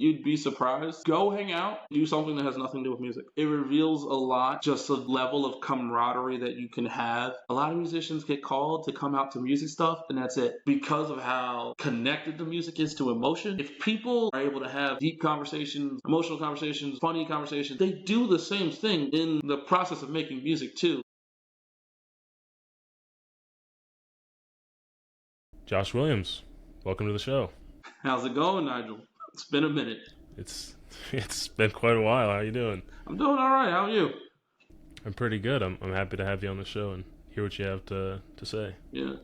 You'd be surprised. Go hang out, do something that has nothing to do with music. It reveals a lot, just the level of camaraderie that you can have. A lot of musicians get called to come out to music stuff, and that's it. Because of how connected the music is to emotion, if people are able to have deep conversations, emotional conversations, funny conversations, they do the same thing in the process of making music too. Josh Williams, welcome to the show. How's it going, Nigel? It's been a minute. It's been quite a while. How you doing? I'm doing all right. How are you? I'm pretty good. I'm happy to have you on the show and hear what you have to say. Yeah.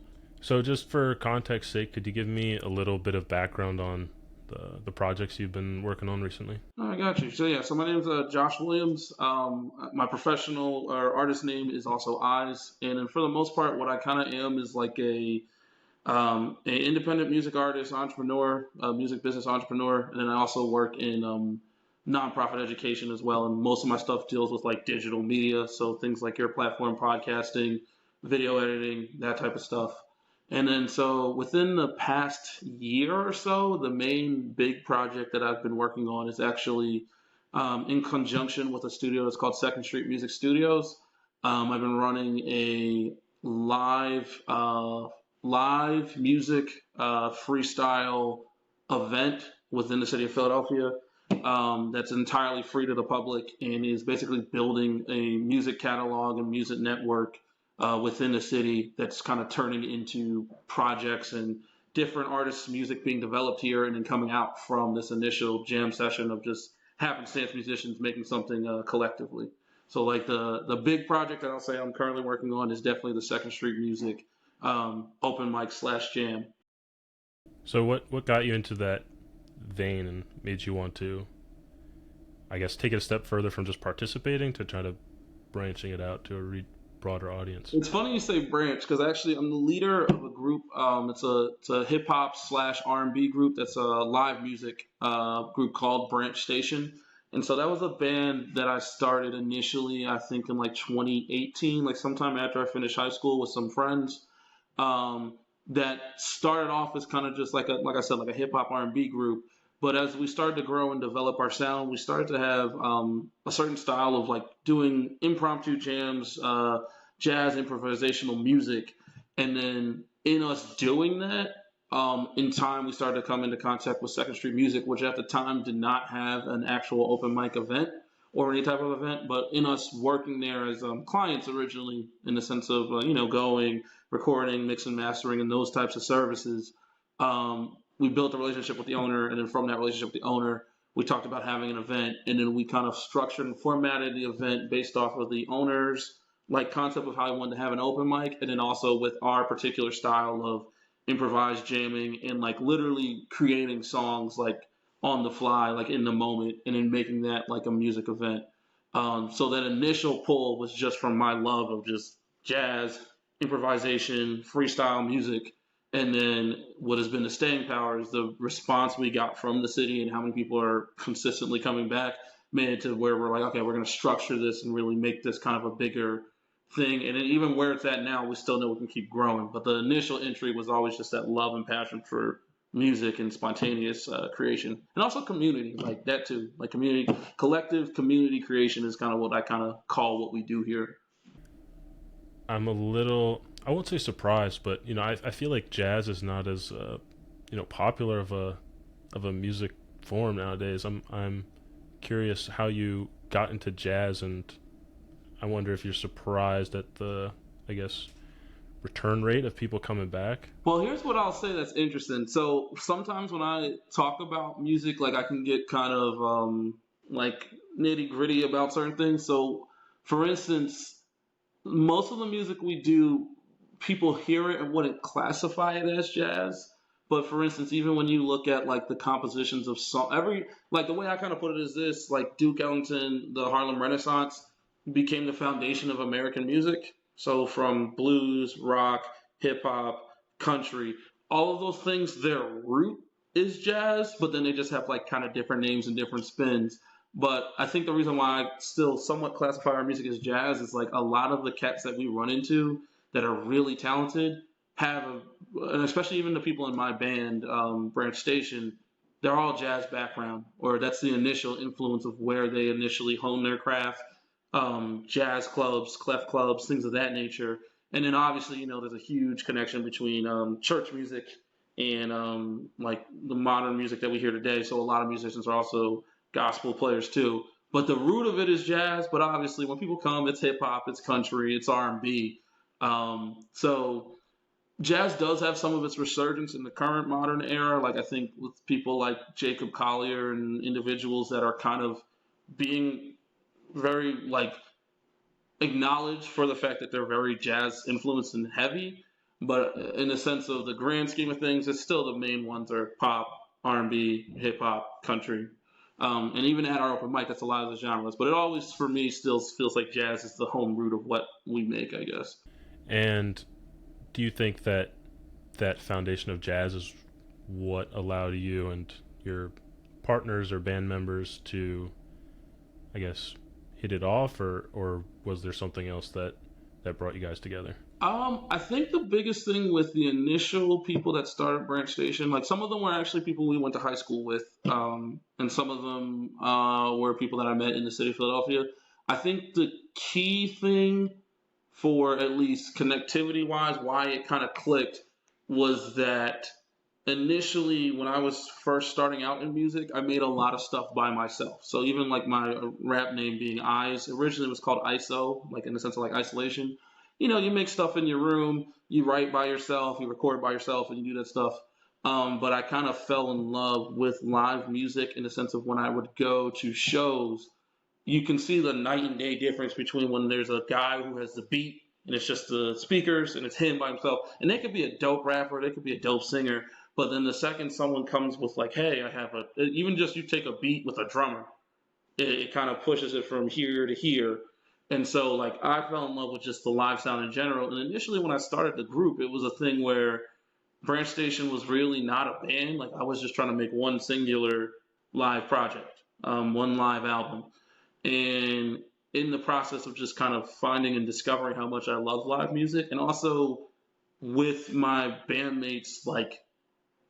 So just for context's sake, could you give me a little bit of background on the projects you've been working on recently? I got you. So my name's Josh Williams. My professional or artist name is also Eyes, and then for the most part, what I kind of am is like a independent music artist, entrepreneur, music business entrepreneur, and then I also work in nonprofit education as well. And most of my stuff deals with like digital media, so things like your platform, podcasting, video editing, that type of stuff. And then so within the past year or so, the main big project that I've been working on is actually in conjunction with a studio that's called Second Street Music Studios. I've been running a live music freestyle event within the city of Philadelphia that's entirely free to the public and is basically building a music catalog and music network within the city that's kind of turning into projects and different artists' music being developed here and then coming out from this initial jam session of just happenstance musicians making something collectively. So like the big project that I'll say I'm currently working on is definitely the Second Street Music open mic / jam. So what got you into that vein and made you want to, I guess, take it a step further from just participating to try to branching it out to a broader audience? It's funny you say branch because actually I'm the leader of a group. It's a hip hop / R&B group that's a live music group called Branch Station. And so that was a band that I started initially, I think in like 2018, like sometime after I finished high school with some friends. That started off as kind of just like like I said, like a hip hop R&B group. But as we started to grow and develop our sound, we started to have a certain style of like doing impromptu jams, jazz improvisational music. And then in us doing that, in time, we started to come into contact with Second Street Music, which at the time did not have an actual open mic event or any type of event. But in us working there as clients originally, in the sense of, going, recording, mixing, mastering, and those types of services, we built a relationship with the owner. And then from that relationship with the owner, we talked about having an event. And then we kind of structured and formatted the event based off of the owner's like concept of how he wanted to have an open mic. And then also with our particular style of improvised jamming and like literally creating songs like on the fly, like in the moment, and then making that like a music event. So that initial pull was just from my love of just jazz, improvisation, freestyle music. And then what has been the staying power is the response we got from the city and how many people are consistently coming back, made it to where we're like, okay, we're going to structure this and really make this kind of a bigger thing. And then even where it's at now, we still know we can keep growing. But the initial entry was always just that love and passion for music and spontaneous creation, and also community, like that too. Like collective community creation is kind of what I kind of call what we do here. I'm a little, I won't say surprised, but I feel like jazz is not as popular of a music form nowadays. I'm curious how you got into jazz, and I wonder if you're surprised at the, I guess, return rate of people coming back. Well, here's what I'll say that's interesting. So sometimes when I talk about music, like I can get kind of like nitty gritty about certain things. So for instance, most of the music we do, people hear it and wouldn't classify it as jazz. But for instance, even when you look at like the compositions of like the way I kind of put it is this, like Duke Ellington, the Harlem Renaissance became the foundation of American music. So from blues, rock, hip hop, country, all of those things, their root is jazz, but then they just have like kind of different names and different spins. But I think the reason why I still somewhat classify our music as jazz is like a lot of the cats that we run into that are really talented and especially even the people in my band, Branch Station, they're all jazz background, or that's the initial influence of where they initially hone their craft. Jazz clubs, clef clubs, things of that nature. And then obviously, there's a huge connection between church music and like the modern music that we hear today. So a lot of musicians are also gospel players too. But the root of it is jazz. But obviously, when people come, it's hip hop, it's country, it's R&B. So jazz does have some of its resurgence in the current modern era. Like I think with people like Jacob Collier and individuals that are kind of being very like acknowledged for the fact that they're very jazz influenced and heavy. But in the sense of the grand scheme of things, it's still the main ones are pop, R&B, hip hop, country. And even at our open mic, that's a lot of the genres. But it always, for me, still feels like jazz is the home root of what we make, I guess. And do you think that that foundation of jazz is what allowed you and your partners or band members to, I guess, hit it off, or was there something else that brought you guys together? I think the biggest thing with the initial people that started Branch Station, like some of them were actually people we went to high school with, and some of them were people that I met in the city of Philadelphia. I think the key thing for at least connectivity wise, why it kind of clicked was that initially when I was first starting out in music, I made a lot of stuff by myself. So even like my rap name being Eyes, originally it was called ISO, like in the sense of like isolation. You make stuff in your room, you write by yourself, you record by yourself, and you do that stuff. But I kind of fell in love with live music in the sense of when I would go to shows, you can see the night and day difference between when there's a guy who has the beat and it's just the speakers and it's him by himself. And they could be a dope rapper, they could be a dope singer, but then the second someone comes with like, hey, I have a even just you take a beat with a drummer, it kind of pushes it from here to here. And so like I fell in love with just the live sound in general. And initially when I started the group, it was a thing where Branch Station was really not a band. Like I was just trying to make one singular live project, one live album. And in the process of just kind of finding and discovering how much I love live music, and also with my bandmates, like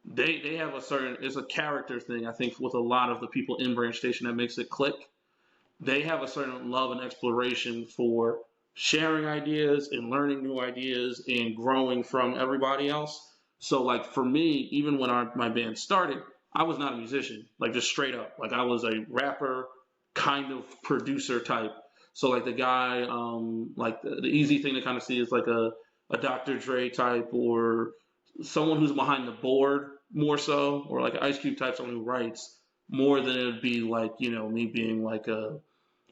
they have a certain it's a character thing. I think with a lot of the people in Branch Station that makes it click. They have a certain love and exploration for sharing ideas and learning new ideas and growing from everybody else. So like for me, even when my band started, I was not a musician, like just straight up. Like I was a rapper, kind of producer type. So like the guy, like the easy thing to kind of see is like a Dr. Dre type or someone who's behind the board more so, or like an Ice Cube type, someone who writes more than it would be like me being like a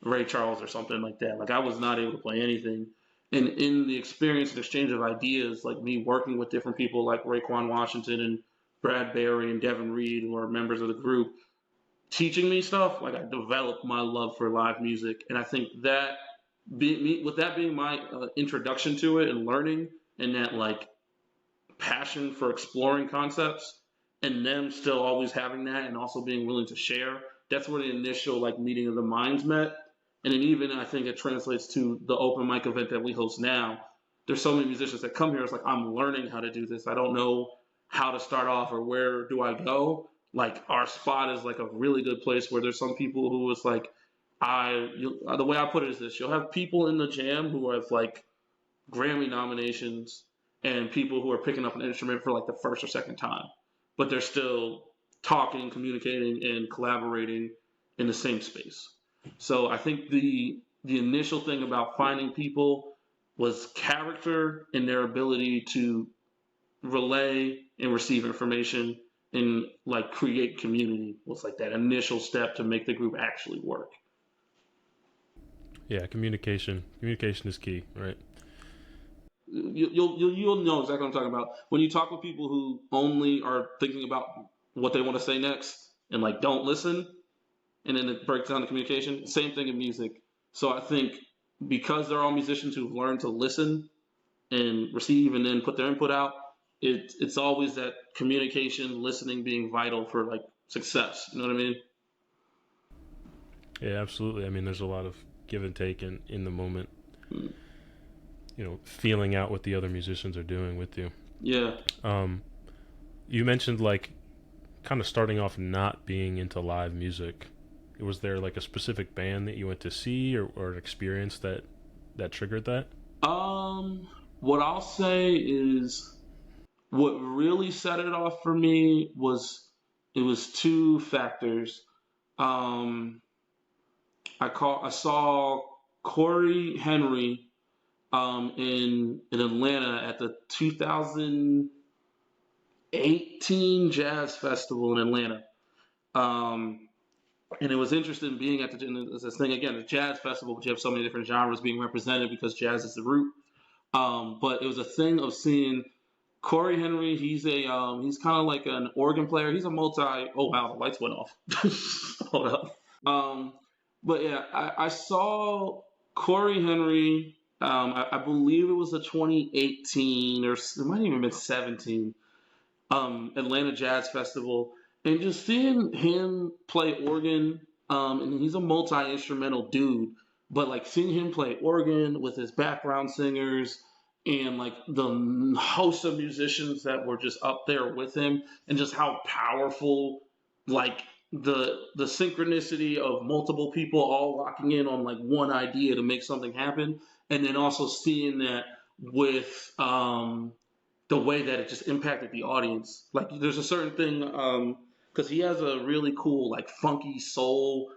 Ray Charles or something like that. Like I was not able to play anything. And in the experience and exchange of ideas, like me working with different people like Raekwon Washington and Brad Barry and Devin Reed, who are members of the group, teaching me stuff, like I developed my love for live music. And I think that with that being my introduction to it and learning, and that like passion for exploring concepts, and them still always having that and also being willing to share, that's where the initial like meeting of the minds met. And then even I think it translates to the open mic event that we host now. There's so many musicians that come here. It's like I'm learning how to do this. I don't know how to start off or where do I go. Like our spot is like a really good place where there's some people who is like the way I put it is this: you'll have people in the jam who have like Grammy nominations and people who are picking up an instrument for like the first or second time, but they're still talking, communicating, and collaborating in the same space. So I think the initial thing about finding people was character and their ability to relay and receive information and like create community was like that initial step to make the group actually work. Yeah, communication is key, right? You'll know exactly what I'm talking about when you talk with people who only are thinking about what they want to say next and like don't listen, and then it breaks down the communication. Same thing in music. So I think because they're all musicians who've learned to listen and receive and then put their input out, it's always that communication, listening being vital for like success. You know what I mean? Yeah, absolutely. I mean, there's a lot of give and take in the moment, feeling out what the other musicians are doing with you. Yeah. Um, you mentioned like kind of starting off not being into live music, was there like a specific band that you went to see, or an experience that triggered that? Um, what I'll say is what really set it off for me was it was two factors. Um, I saw Corey Henry in Atlanta at the 2018 Jazz Festival in Atlanta. Um, and it was interesting being at this thing again, the jazz festival, but you have so many different genres being represented because jazz is the root. But it was a thing of seeing Corey Henry. He's kind of like an organ player. He's a multi. Oh wow, the lights went off. Hold up. Um, but yeah, I saw Corey Henry. I believe it was the 2018 or it might even been 17 Atlanta Jazz Festival, and just seeing him play organ, and he's a multi instrumental dude, but like seeing him play organ with his background singers and like the host of musicians that were just up there with him, and just how powerful, like the synchronicity of multiple people all locking in on like one idea to make something happen, and then also seeing that with the way that it just impacted the audience. Like there's a certain thing because he has a really cool like funky soul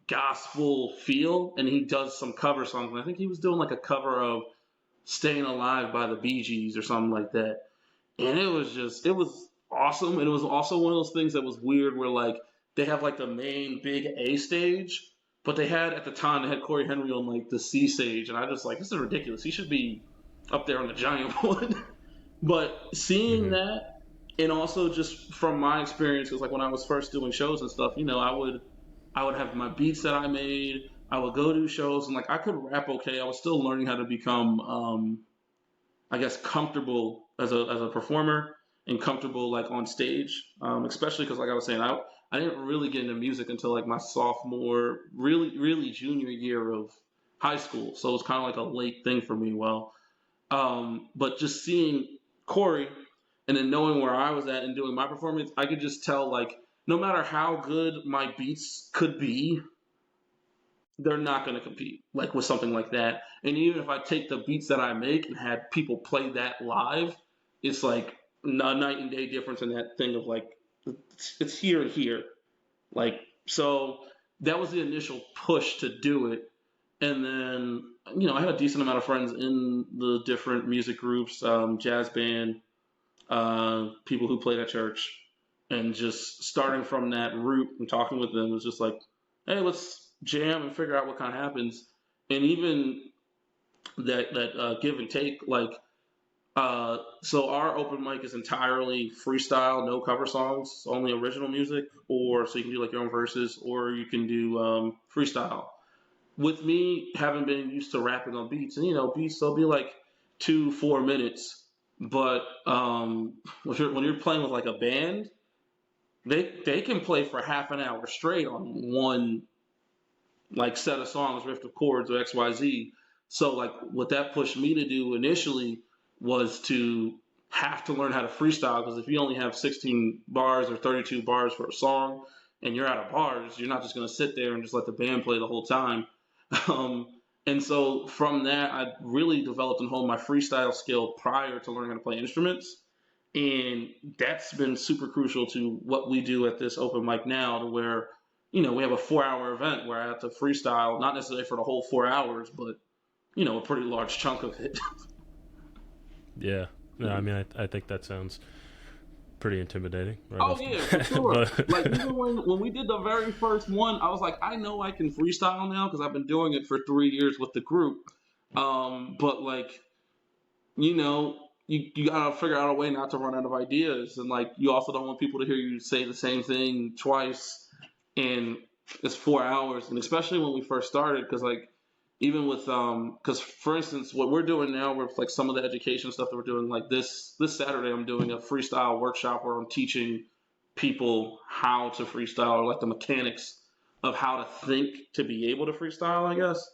gospel feel, and he does some cover songs. And I think he was doing like a cover of "Staying Alive" by the Bee Gees or something like that. And it was awesome. And it was also one of those things that was weird where like they have like the main big A stage, but they had at the time they had Corey Henry on like the C stage, and I just like this is ridiculous. He should be up there on the giant one. But seeing Mm-hmm. that, and also just from my experience, because like when I was first doing shows and stuff, I would have my beats that I made. I would go do shows, and like I could rap okay. I was still learning how to become, I guess, comfortable as a performer and comfortable like on stage. Especially because like I was saying, I didn't really get into music until like my sophomore, really junior year of high school. So it was kind of like a late thing for me. Well, but just seeing Corey and then knowing where I was at and doing my performance, I could just tell like no matter how good my beats could be, they're not going to compete like with something like that. And even if I take the beats that I make and had people play that live, it's like a night and day difference in that thing of like it's here and here. Like so that was the initial push to do it. And then I had a decent amount of friends in the different music groups, jazz band, people who played at church, and just starting from that root and talking with them was just like, hey, let's jam and figure out what kind of happens. And even that give and take, like, so our open mic is entirely freestyle, no cover songs, only original music, or so you can do like your own verses, or you can do freestyle. With me having been used to rapping on beats, and beats they'll be like 2 4 minutes, but when you're playing with like a band, they can play for half an hour straight on one like set of songs, riff of chords or XYZ. So like what that pushed me to do initially was to have to learn how to freestyle, because if you only have 16 bars or 32 bars for a song and you're out of bars, you're not just going to sit there and just let the band play the whole time. Um, and so from that, I really developed and honed my freestyle skill prior to learning how to play instruments. And that's been super crucial to what we do at this open mic now, to where, we have a 4 hour event where I have to freestyle, not necessarily for the whole 4 hours, but, a pretty large chunk of it. Yeah. No, I mean, I think that sounds pretty intimidating right Oh off the yeah, for bat. sure. Like But even when we did the very first one, I was like, I know I can freestyle now because I've been doing it for 3 years with the group. But like, you gotta figure out a way not to run out of ideas, and like you also don't want people to hear you say the same thing twice, and it's 4 hours, and especially when we first started, because like even with because for instance, what we're doing now with like some of the education stuff that we're doing, like this Saturday, I'm doing a freestyle workshop where I'm teaching people how to freestyle, or like the mechanics of how to think to be able to freestyle, I guess.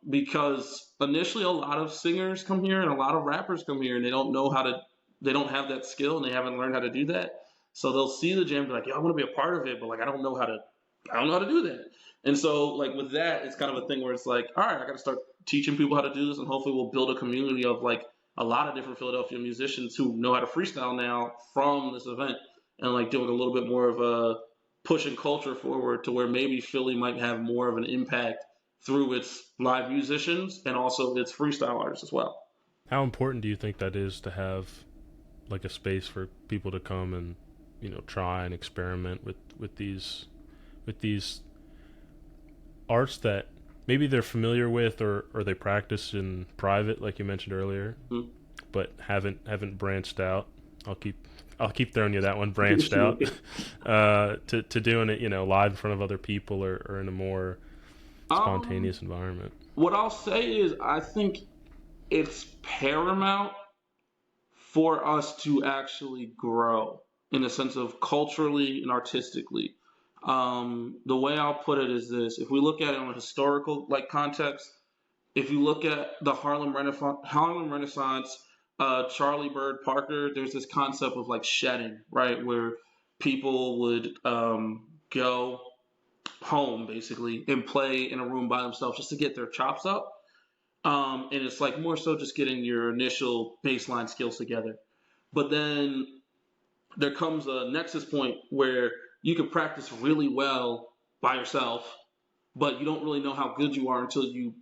Because initially a lot of singers come here and a lot of rappers come here and they don't know how to, they don't have that skill and they haven't learned how to do that. So they'll see the jam, be like, "Yeah, I want to be a part of it," but like I don't know how to do that. And so like with that, it's kind of a thing where it's like, all right, I got to start teaching people how to do this, and hopefully we'll build a community of like a lot of different Philadelphia musicians who know how to freestyle now from this event, and like doing a little bit more of a pushing culture forward to where maybe Philly might have more of an impact through its live musicians and also its freestyle artists as well. How important do you think that is to have like a space for people to come and try and experiment with these arts that maybe they're familiar with or they practice in private, like you mentioned earlier, Mm. but haven't branched out. I'll keep I'll keep throwing you that one, branched out, to doing it, live in front of other people or in a more um, spontaneous environment. what I'll say is I think it's paramount for us to actually grow in the sense of culturally and artistically. The way I'll put it is this: if we look at it in a historical like context, if you look at the Harlem Renaissance, Charlie Bird Parker, there's this concept of like shedding, right, where people would go home basically and play in a room by themselves just to get their chops up. And it's like more so just getting your initial baseline skills together. But then there comes a nexus point where you can practice really well by yourself, but you don't really know how good you are until you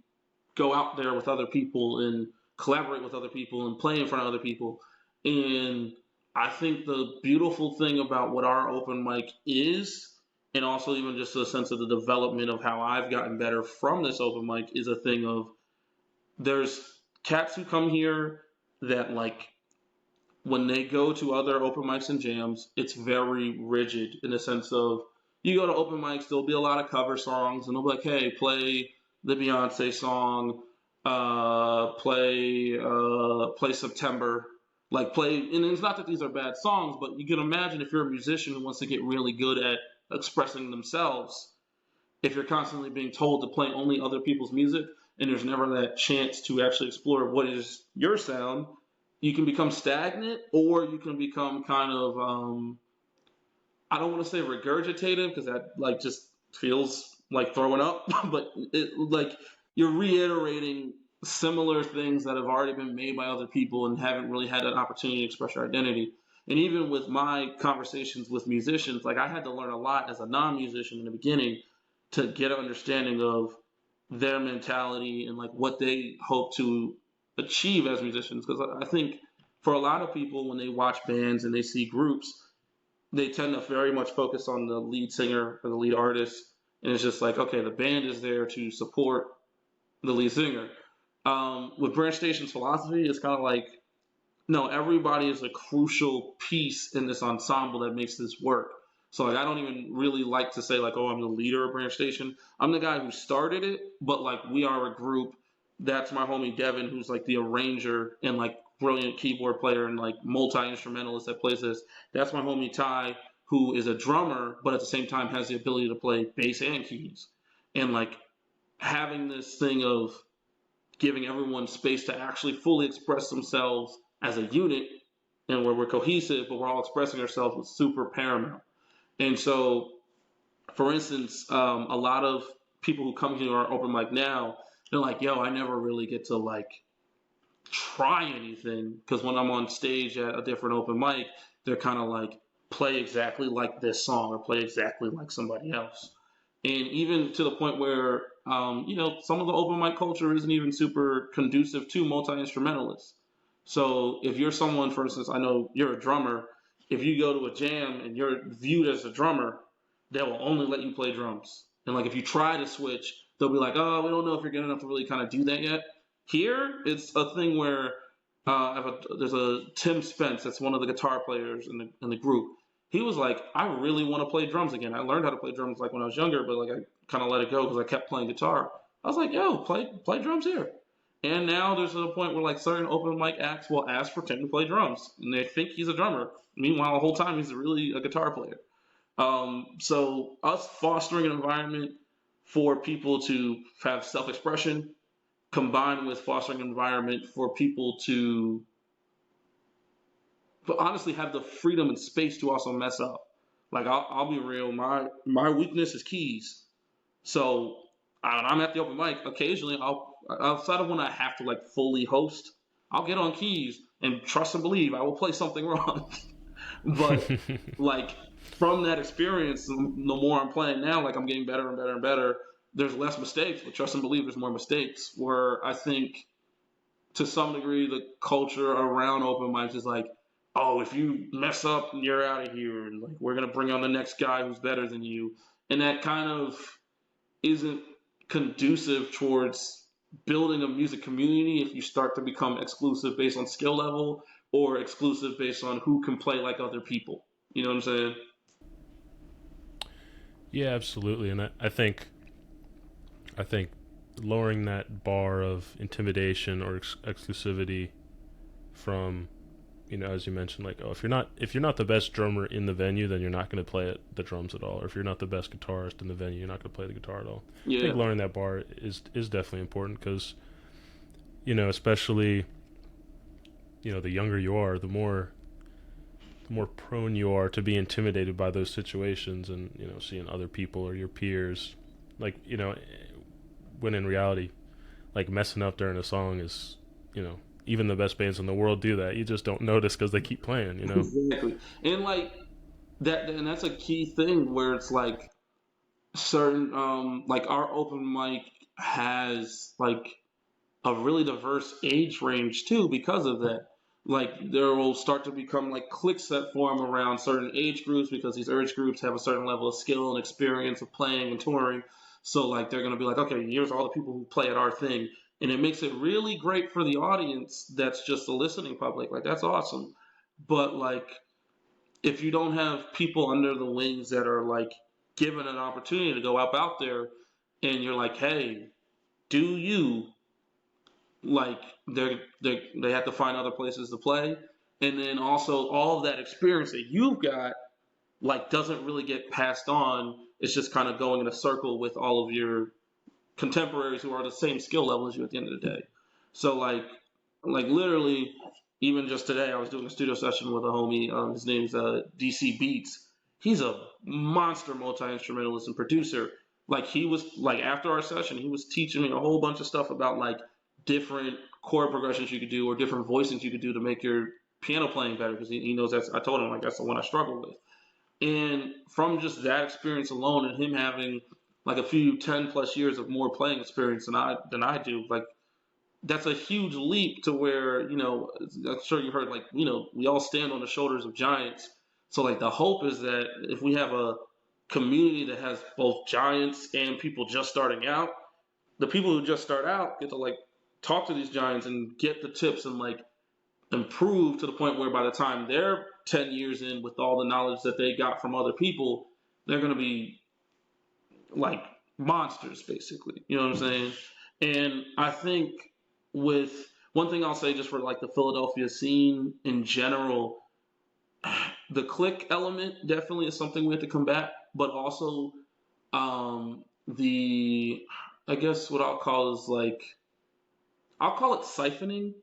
go out there with other people and collaborate with other people and play in front of other people. And I think the beautiful thing about what our open mic is, and also even just a sense of the development of how I've gotten better from this open mic, is a thing of there's cats who come here that like when they go to other open mics and jams, it's very rigid in the sense of you go to open mics, there'll be a lot of cover songs, and they'll be like, "Hey, play the Beyonce song, play September." Like play, and it's not that these are bad songs, but you can imagine if you're a musician who wants to get really good at expressing themselves, if you're constantly being told to play only other people's music, and there's never that chance to actually explore what is your sound, you can become stagnant, or you can become kind of I don't want to say regurgitative because that like just feels like throwing up, but it like you're reiterating similar things that have already been made by other people and haven't really had an opportunity to express your identity. And even with my conversations with musicians, like I had to learn a lot as a non-musician in the beginning to get an understanding of their mentality and like what they hope to achieve as musicians. Because I think for a lot of people, when they watch bands and they see groups, they tend to very much focus on the lead singer or the lead artist, and it's just like, okay, the band is there to support the lead singer. With Branch Station's philosophy, it's kind of like, no, everybody is a crucial piece in this ensemble that makes this work. So like, I don't even really like to say like, oh, I'm the leader of Branch Station. I'm the guy who started it, but like we are a group. That's my homie Devin, who's like the arranger and like brilliant keyboard player and like multi instrumentalist that plays this. That's my homie Ty, who is a drummer, but at the same time has the ability to play bass and keys. And like having this thing of giving everyone space to actually fully express themselves as a unit and where we're cohesive, but we're all expressing ourselves was super paramount. And so, for instance, a lot of people who come to our open mic now, they're like, yo, I never really get to like try anything because when I'm on stage at a different open mic, they're kind of like play exactly like this song or play exactly like somebody else. And even to the point where some of the open mic culture isn't even super conducive to multi instrumentalists. So if you're someone, for instance, I know you're a drummer. If you go to a jam and you're viewed as a drummer, they will only let you play drums. And like if you try to switch, they'll be like, "Oh, we don't know if you're good enough to really kind of do that yet." Here, it's a thing where there's a Tim Spence, that's one of the guitar players in the group. He was like, "I really want to play drums again. I learned how to play drums like when I was younger, but like I kind of let it go because I kept playing guitar." I was like, "Yo, play drums here." And now there's a point where like certain open mic acts will ask for Tim to play drums, and they think he's a drummer. Meanwhile, the whole time he's really a guitar player. So us fostering an environment for people to have self-expression, combined with fostering an environment for people to but honestly have the freedom and space to also mess up. Like I'll be real, my weakness is keys. So when I'm at the open mic, occasionally I'll outside of when I have to like fully host, I'll get on keys and trust and believe I will play something wrong. But like from that experience, the more I'm playing now, like I'm getting better and better and better. There's less mistakes, but trust and believe there's more mistakes. Where I think to some degree the culture around open mics is like, oh, if you mess up, you're out of here, and like we're gonna bring on the next guy who's better than you, and that kind of isn't conducive towards building a music community if you start to become exclusive based on skill level or exclusive based on who can play like other people. You know what I'm saying? Yeah, absolutely. And I think lowering that bar of intimidation or exclusivity from, as you mentioned, like, oh, if you're not the best drummer in the venue, then you're not going to play the drums at all. Or if you're not the best guitarist in the venue, you're not going to play the guitar at all. I Yeah, think lowering that bar is definitely important because, especially, the younger you are, the more prone you are to be intimidated by those situations, and seeing other people or your peers, like, when in reality, like, messing up during a song is, even the best bands in the world do that. You just don't notice because they keep playing. exactly. And like that, and that's a key thing where it's like certain, like our open mic has like a really diverse age range too because of that. Like there will start to become like cliques that form around certain age groups because these age groups have a certain level of skill and experience of playing and touring. So like they're gonna be like, okay, here's all the people who play at our thing, and it makes it really great for the audience. That's just the listening public. Like that's awesome. But like if you don't have people under the wings that are like given an opportunity to go out there, and you're like, hey, do you like they have to find other places to play, and then also all of that experience that you've got like doesn't really get passed on. It's just kind of going in a circle with all of your contemporaries who are the same skill level as you at the end of the day. So like literally, even just today, I was doing a studio session with a homie. His name's DC Beats. He's a monster multi instrumentalist and producer. Like he was like after our session, he was teaching me a whole bunch of stuff about like different chord progressions you could do or different voicings you could do to make your piano playing better because he knows that's I told him like that's the one I struggle with. And from just that experience alone and him having like a few 10+ years of more playing experience than I do, like that's a huge leap to where, I'm sure you heard like, we all stand on the shoulders of giants. So like the hope is that if we have a community that has both giants and people just starting out, the people who just start out get to like talk to these giants and get the tips and like improve to the point where by the time they're 10 years in with all the knowledge that they got from other people, they're going to be like monsters basically. You know what I'm saying? And I think with one thing I'll say just for like the Philadelphia scene in general, the click element definitely is something we have to combat, but also the I guess what I'll call it siphoning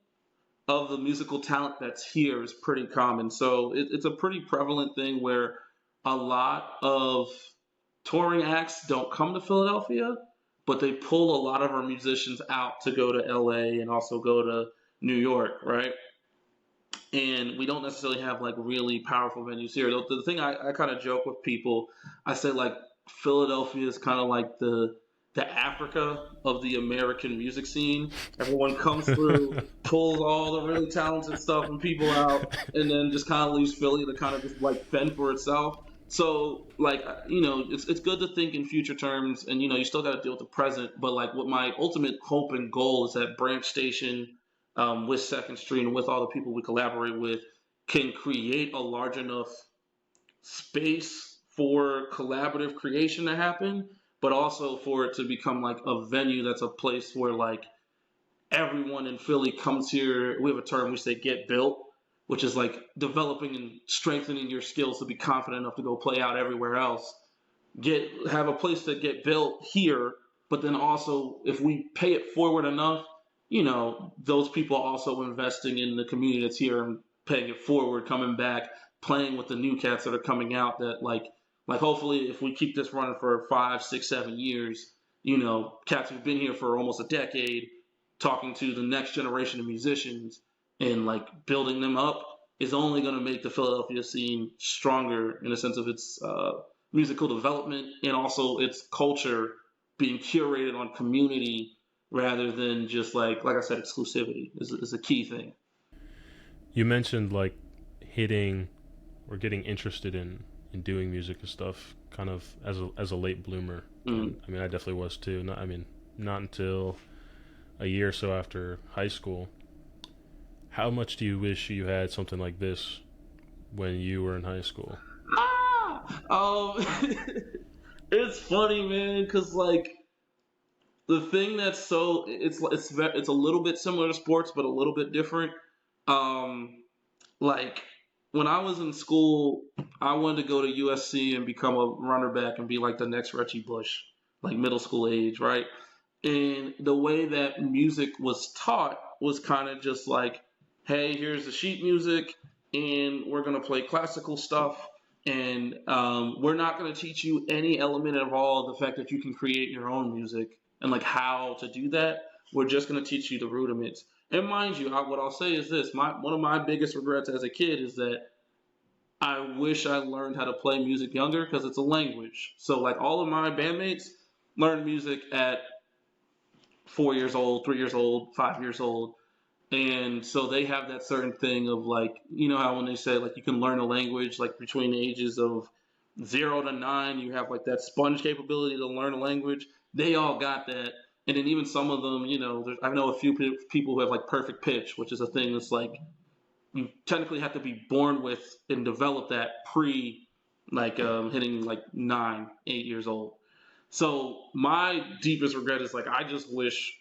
of the musical talent that's here is pretty common. So it's a pretty prevalent thing where a lot of touring acts don't come to Philadelphia, but they pull a lot of our musicians out to go to LA and also go to New York, right? And we don't necessarily have like really powerful venues here. The thing I kind of joke with people, I say like Philadelphia is kind of like the Africa of the American music scene. Everyone comes through, pulls all the really talented stuff and people out, and then just kind of leaves Philly to kind of just like fend for itself. So like it's good to think in future terms, and you still got to deal with the present. But like what my ultimate hope and goal is that Branch Station, with Second Street and with all the people we collaborate with, can create a large enough space for collaborative creation to happen, but also for it to become like a venue that's a place where like everyone in Philly comes here. We have a term we say get built, which is like developing and strengthening your skills to be confident enough to go play out everywhere else. Have a place to get built here, but then also if we pay it forward enough, those people also investing in the community that's here and paying it forward, coming back, playing with the new cats that are coming out. That like hopefully, if we keep this running for 5, 6, 7 years, cats who've been here for almost a decade, talking to the next generation of musicians and like building them up is only going to make the Philadelphia scene stronger in the sense of its musical development and also its culture being curated on community rather than just like I said, exclusivity is a key thing. You mentioned like hitting or getting interested in doing music and stuff kind of as a late bloomer. Mm. And I mean I definitely was too. Not, I mean not until a year or so after high school. How much do you wish you had something like this when you were in high school? It's funny, man, because like the thing that's so it's a little bit similar to sports, but a little bit different. Um, like when I was in school, I wanted to go to USC and become a runner back and be like the next Reggie Bush, like middle school age, right? And the way that music was taught was kind of just like, hey, here's the sheet music, and we're gonna play classical stuff, and we're not gonna teach you any element of all the fact that you can create your own music and like how to do that. We're just gonna teach you the rudiments. And mind you, what I'll say is this: one of my biggest regrets as a kid is that I wish I learned how to play music younger because it's a language. So like all of my bandmates learned music at 4 years old, 3 years old, 5 years old. And so they have that certain thing of like, how when they say like you can learn a language like between the ages of 0 to 9, you have like that sponge capability to learn a language. They all got that. And then even some of them, I know a few people who have like perfect pitch, which is a thing that's like you technically have to be born with and develop that pre like hitting like 9, 8 years old. So my deepest regret is like I just wish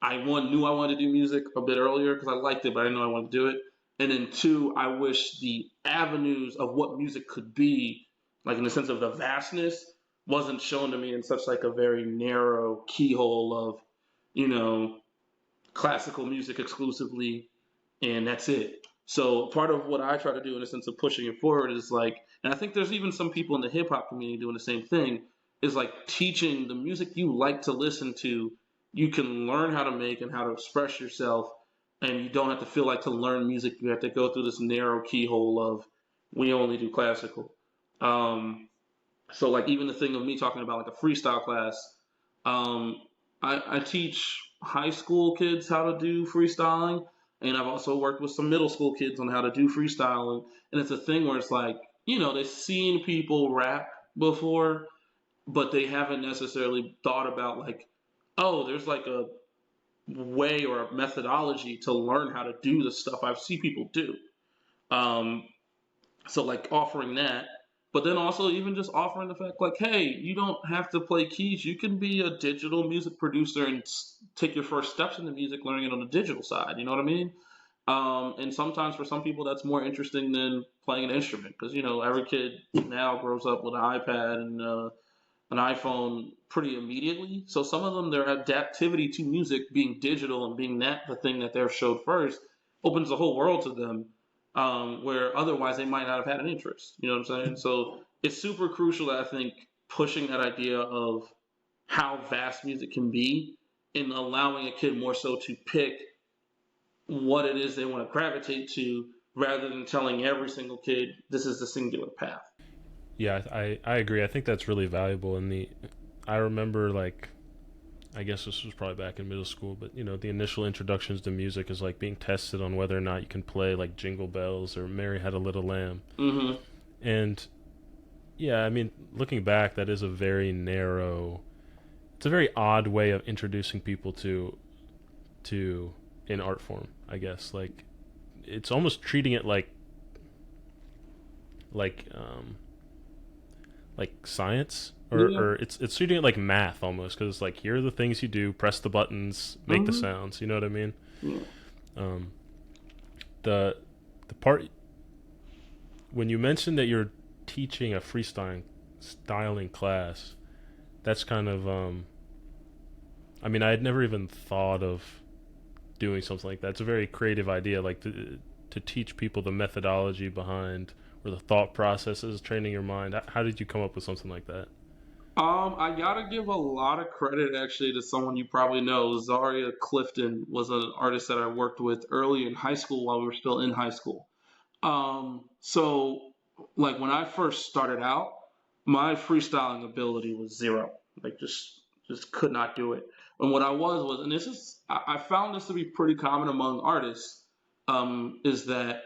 I knew I wanted to do music a bit earlier because I liked it, but I didn't know I wanted to do it. And then two, I wish the avenues of what music could be, like in the sense of the vastness, wasn't shown to me in such like a very narrow keyhole of, you know, classical music exclusively, and that's it. So part of what I try to do in a sense of pushing it forward is like, and I think there's even some people in the hip hop community doing the same thing, is like teaching the music you like to listen to, you can learn how to make and how to express yourself, and you don't have to feel like to learn music you have to go through this narrow keyhole of we only do classical. Um, so like even the thing of me talking about like a freestyle class, um, I teach high school kids how to do freestyling, and I've also worked with some middle school kids on how to do freestyling. And it's a thing where it's like, they've seen people rap before, but they haven't necessarily thought about like, oh, there's like a way or a methodology to learn how to do the stuff I've seen people do. Um, so like offering that, but then also even just offering the fact like, hey, you don't have to play keys. You can be a digital music producer and take your first steps into music, learning it on the digital side. You know what I mean? And sometimes for some people that's more interesting than playing an instrument because every kid now grows up with an iPad and an iPhone pretty immediately. So some of them, their adaptivity to music being digital and being that the thing that they're showed first opens the whole world to them, where otherwise they might not have had an interest. You know what I'm saying? So it's super crucial that I think pushing that idea of how vast music can be and allowing a kid more so to pick what it is they want to gravitate to rather than telling every single kid this is the singular path. Yeah, I agree. I think that's really valuable. And I remember like I guess this was probably back in middle school, but the initial introductions to music is like being tested on whether or not you can play like Jingle Bells or Mary Had a Little Lamb. Mm-hmm. And yeah, I mean, looking back, that is a very narrow. It's a very odd way of introducing people to an art form. I guess like it's almost treating it like like science Yeah. or it's treating it like math almost because it's like here are the things you do, press the buttons, make the Mm-hmm. sounds, you know what I mean? Yeah. um the part when you mentioned that you're teaching a freestyle styling class, that's kind of I mean I had never even thought of doing something like that. It's a very creative idea, like to teach people the methodology behind or the thought processes, training your mind? How did you come up with something like that? I gotta give a lot of credit actually to someone you probably know. Zaria Clifton was an artist that I worked with early in high school while we were still in high school. So like when I first started out, my freestyling ability was zero. Like just could not do it. And what I was, and this is I found this to be pretty common among artists, is that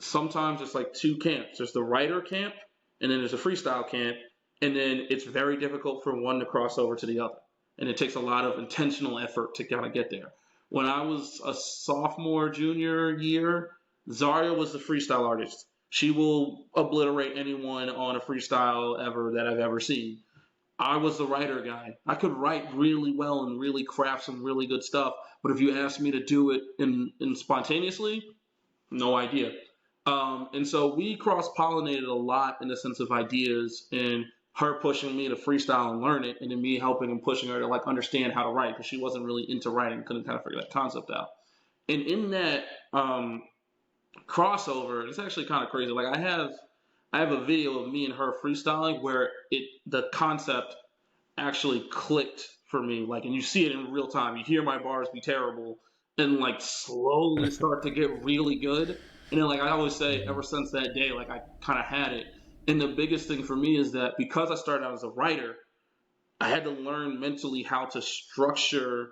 sometimes it's like two camps. There's the writer camp, and then there's a freestyle camp, and then it's very difficult for one to cross over to the other. And it takes a lot of intentional effort to kind of get there. When I was a sophomore, junior year, Zaria was the freestyle artist. She will obliterate anyone on a freestyle ever that I've ever seen. I was the writer guy. I could write really well and really craft some really good stuff, but if you asked me to do it in spontaneously, no idea. And so we cross pollinated a lot in the sense of ideas and her pushing me to freestyle and learn it, and then me helping and pushing her to like understand how to write because she wasn't really into writing, couldn't kind of figure that concept out. And in that crossover, it's actually kind of crazy. Like I have a video of me and her freestyling where the concept actually clicked for me. Like, and you see it in real time. You hear my bars be terrible, and like slowly start to get really good. And then, like I always say, Mm-hmm. ever since that day, like I kind of had it. And the biggest thing for me is that because I started out as a writer, I had to learn mentally how to structure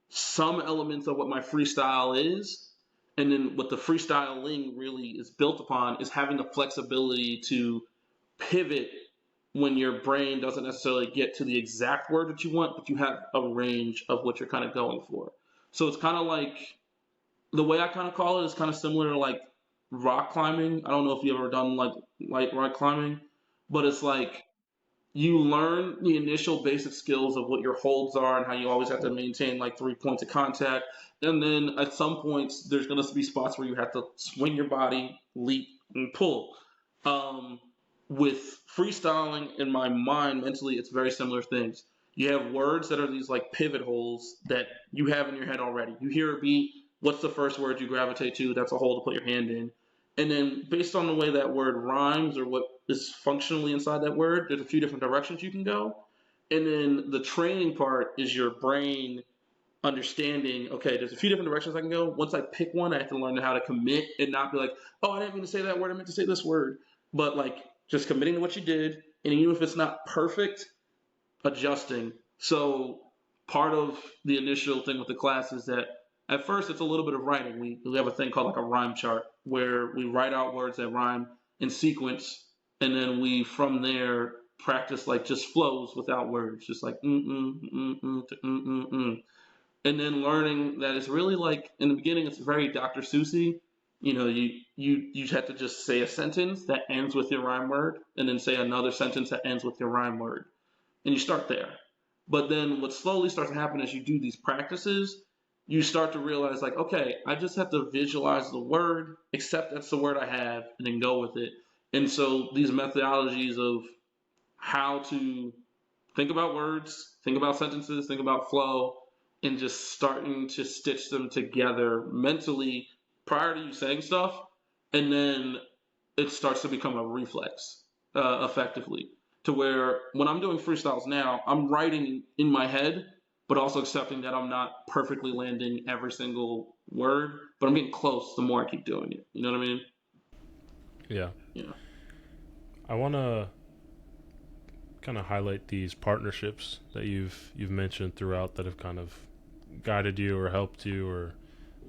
some elements of what my freestyle is. And then what the freestyling really is built upon is having the flexibility to pivot when your brain doesn't necessarily get to the exact word that you want, but you have a range of what you're kind of going for. So it's kind of like the way I kind of call it is kind of similar to like rock climbing. I don't know if you've ever done like light rock climbing, but it's like you learn the initial basic skills of what your holds are and how you always have to maintain like 3 points of contact. And then at some points, there's going to be spots where you have to swing your body, leap, and pull. Um, with freestyling in my mind, mentally, it's very similar things. You have words that are these like pivot holes that you have in your head already. You hear a beat, what's the first word you gravitate to? That's a hole to put your hand in. And then based on the way that word rhymes or what is functionally inside that word, there's a few different directions you can go. And then the training part is your brain understanding, okay, there's a few different directions I can go. Once I pick one, I have to learn how to commit and not be like, oh, I didn't mean to say that word, I meant to say this word. But like just committing to what you did, and even if it's not perfect, adjusting. So part of the initial thing with the class is that at first it's a little bit of writing. We have a thing called like a rhyme chart where we write out words that rhyme in sequence, and then we from there practice like just flows without words, just like and then learning that it's really like in the beginning it's very Dr. Seussy. You know, you have to just say a sentence that ends with your rhyme word, and then say another sentence that ends with your rhyme word, and you start there. But then what slowly starts to happen as you do these practices, you start to realize like, okay, I just have to visualize the word, accept that's the word I have, and then go with it. And so these methodologies of how to think about words, think about sentences, think about flow, and just starting to stitch them together mentally prior to you saying stuff, and then it starts to become a reflex effectively. To where when I'm doing freestyles now, I'm writing in my head, but also accepting that I'm not perfectly landing every single word, but I'm getting close the more I keep doing it. You know what I mean? Yeah. Yeah. I want to kind of highlight these partnerships that you've mentioned throughout that have kind of guided you or helped you or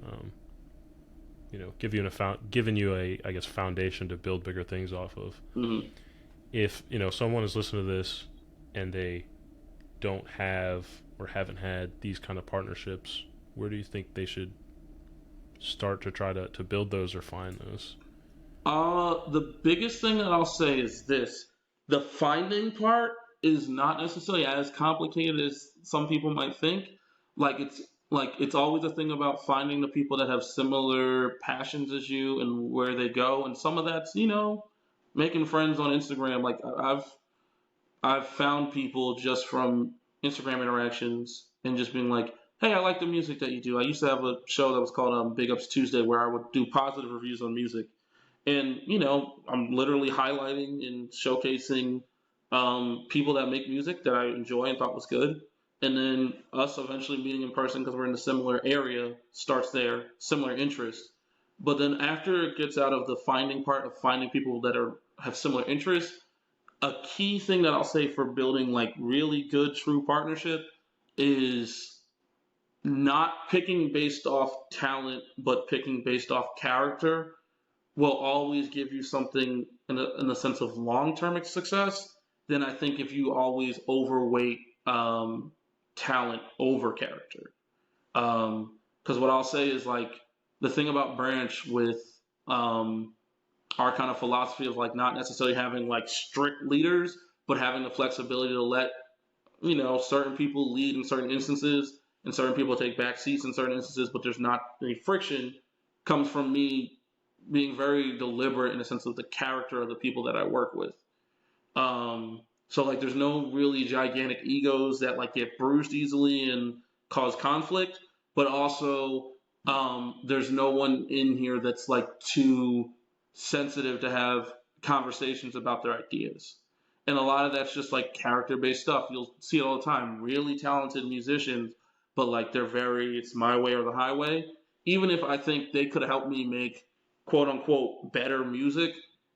um, given you a I guess foundation to build bigger things off of. Mm-hmm. If someone is listening to this and they don't have or haven't had these kind of partnerships, where do you think they should start to try to build those or find those? The biggest thing that I'll say is this. The finding part is not necessarily as complicated as some people might think. It's always a thing about finding the people that have similar passions as you and where they go. And some of that's, making friends on Instagram. Like I've found people just from Instagram interactions and just being like, hey, I like the music that you do. I used to have a show that was called Big Ups Tuesday where I would do positive reviews on music. And, I'm literally highlighting and showcasing people that make music that I enjoy and thought was good. And then us eventually meeting in person because we're in a similar area starts there, similar interests. But then after it gets out of the finding part of finding people that have similar interests, a key thing that I'll say for building like really good true partnership is not picking based off talent, but picking based off character will always give you something in the sense of long term success. Then I think if you always overweight talent over character. Because what I'll say is like the thing about Branch with um, our kind of philosophy of like not necessarily having like strict leaders, but having the flexibility to let certain people lead in certain instances and certain people take back seats in certain instances, but there's not any friction, comes from me being very deliberate in the sense of the character of the people that I work with. So like there's no really gigantic egos that like get bruised easily and cause conflict, but also there's no one in here that's like too sensitive to have conversations about their ideas. And a lot of that's just like character based stuff. You'll see it all the time. Really talented musicians, but like they're very, it's my way or the highway. Even if I think they could have helped me make quote unquote better music,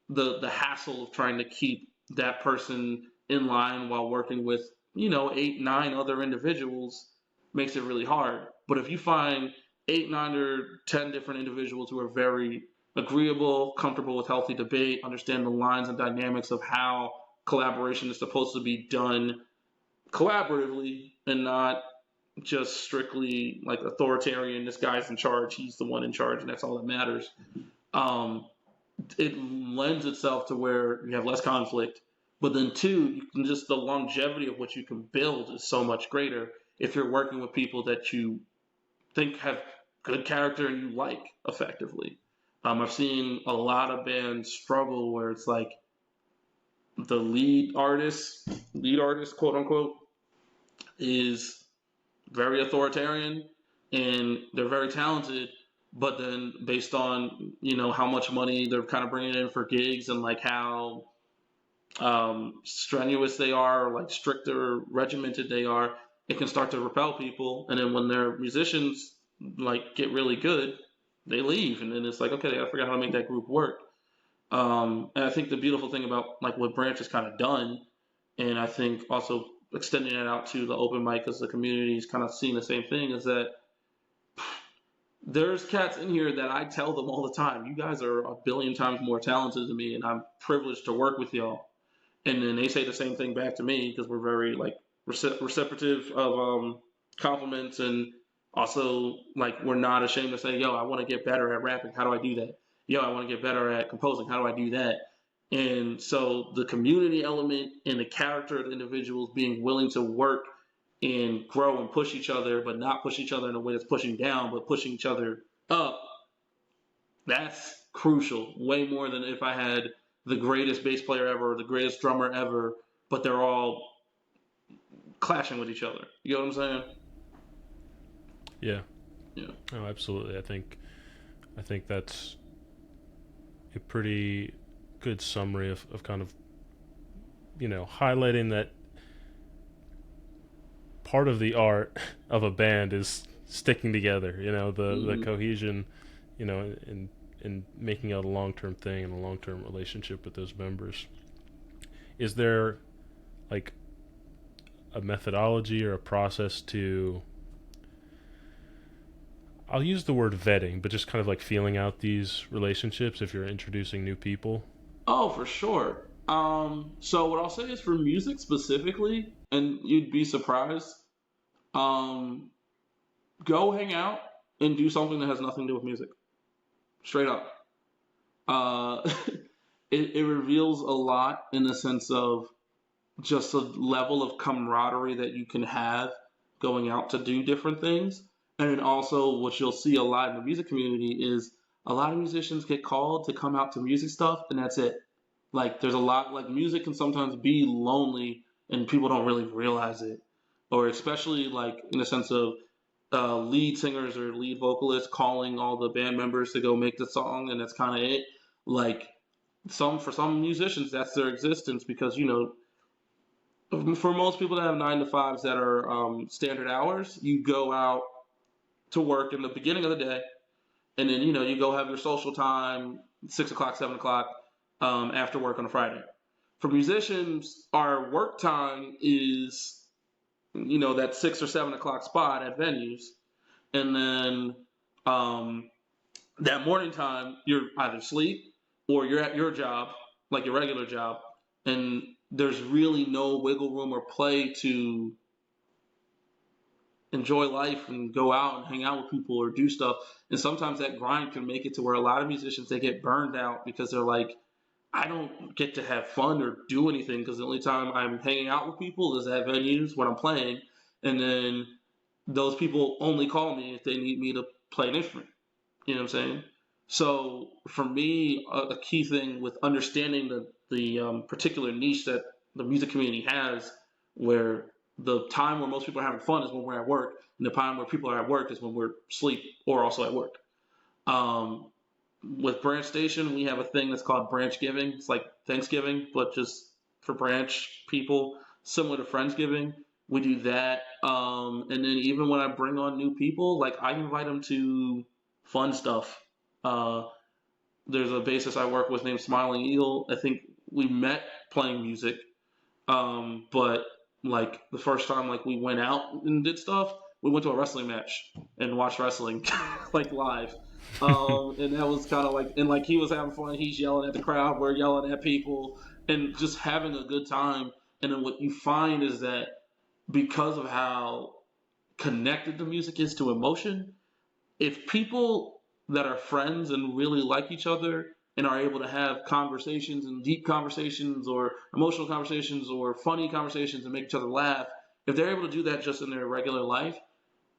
the hassle of trying to keep that person in line while working with, 8, 9 other individuals makes it really hard. But if you find 8, 9, or 10 different individuals who are very agreeable, comfortable with healthy debate, understand the lines and dynamics of how collaboration is supposed to be done collaboratively and not just strictly like authoritarian, this guy's in charge, he's the one in charge, and that's all that matters. Um, it lends itself to where you have less conflict. But then two, you can just the longevity of what you can build is so much greater if you're working with people that you think have good character and you like effectively. I've seen a lot of bands struggle where it's like the lead artist, quote unquote, is very authoritarian and they're very talented, but then based on how much money they're kind of bringing in for gigs and like how strenuous they are, or like stricter, regimented they are, it can start to repel people. And then when their musicians like get really good, they leave, and then it's like, okay, I forgot how to make that group work. And I think the beautiful thing about like what Branch has kind of done, and I think also extending it out to the open mic because the community is kind of seeing the same thing, is that there's cats in here that I tell them all the time, you guys are a billion times more talented than me, and I'm privileged to work with y'all. And then they say the same thing back to me because we're very like receptive of compliments, and also like we're not ashamed to say, yo, I want to get better at rapping, how do I do that? Yo, I want to get better at composing, how do I do that? And so the community element and the character of the individuals being willing to work and grow and push each other, but not push each other in a way that's pushing down, but pushing each other up, that's crucial. Way more than if I had the greatest bass player ever, or the greatest drummer ever, but they're all clashing with each other. You know what I'm saying? Yeah. Yeah. Oh, absolutely. I think that's a pretty good summary of kind of highlighting that part of the art of a band is sticking together. The Mm-hmm. cohesion, and making it a long term thing and a long term relationship with those members. Is there like a methodology or a process to, I'll use the word vetting, but just kind of like feeling out these relationships if you're introducing new people? Oh, for sure. So what I'll say is for music specifically, and you'd be surprised, um, go hang out and do something that has nothing to do with music. Straight up. Uh, it reveals a lot in the sense of just a level of camaraderie that you can have going out to do different things. And then also, what you'll see a lot in the music community is a lot of musicians get called to come out to music stuff, and that's it. Like, there's a lot, like, music can sometimes be lonely, and people don't really realize it. Or especially, like, in the sense of lead singers or lead vocalists calling all the band members to go make the song, and that's kind of it. Like for some musicians, that's their existence because for most people that have 9 to 5s that are standard hours, you go out to work in the beginning of the day, and then you go have your social time 6 o'clock, 7 o'clock after work on a Friday. For musicians, our work time is that 6 or 7 o'clock spot at venues, and then um, that morning time you're either asleep or you're at your job, like your regular job, and there's really no wiggle room or play to enjoy life and go out and hang out with people or do stuff. And sometimes that grind can make it to where a lot of musicians they get burned out because they're like, I don't get to have fun or do anything because the only time I'm hanging out with people is at venues when I'm playing, and then those people only call me if they need me to play an instrument. You know what I'm saying? So for me, a key thing with understanding the particular niche that the music community has, where the time where most people are having fun is when we're at work, and the time where people are at work is when we're asleep or also at work. Um, with Branch Station, we have a thing that's called Branch Giving. It's like Thanksgiving, but just for branch people, similar to Friendsgiving. We do that, and then even when I bring on new people, like I invite them to fun stuff. Uh, there's a bassist I work with named Smiling Eagle. I think we met playing music, but like the first time like we went out and did stuff, we went to a wrestling match and watched wrestling like live. And that was kind of like, and like he was having fun. He's yelling at the crowd, we're yelling at people, and just having a good time. And then what you find is that because of how connected the music is to emotion, if people that are friends and really like each other and are able to have conversations and deep conversations or emotional conversations or funny conversations and make each other laugh, if they're able to do that just in their regular life,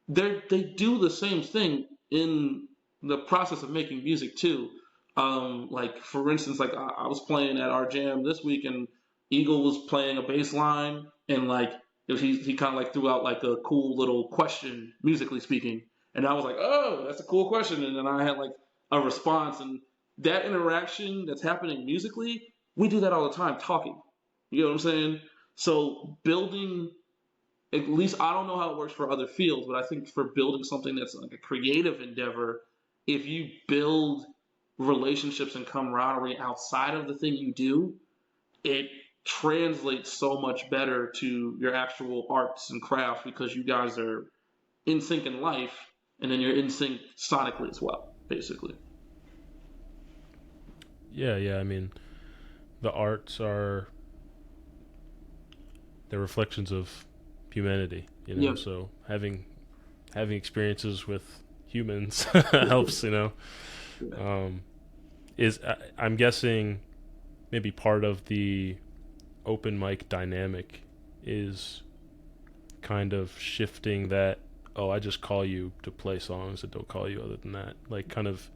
they do the same thing in the process of making music too. Like for instance, like I was playing at our jam this week, and Eagle was playing a bass line, and like he kind of like threw out like a cool little question, musically speaking, and I was like, oh, that's a cool question, and then I had like a response, and that interaction that's happening musically, we do that all the time, talking. You know what I'm saying? So building, at least I don't know how it works for other fields, but I think for building something that's like a creative endeavor, if you build relationships and camaraderie outside of the thing you do, it translates so much better to your actual arts and crafts because you guys are in sync in life, and then you're in sync sonically as well, basically. Yeah, yeah. I mean, the arts are they're reflections of humanity, you know. Yep. So having experiences with humans helps, you know. Um, I'm guessing maybe part of the open mic dynamic is kind of shifting that. Oh, I just call you to play songs and don't call you other than that. Like kind of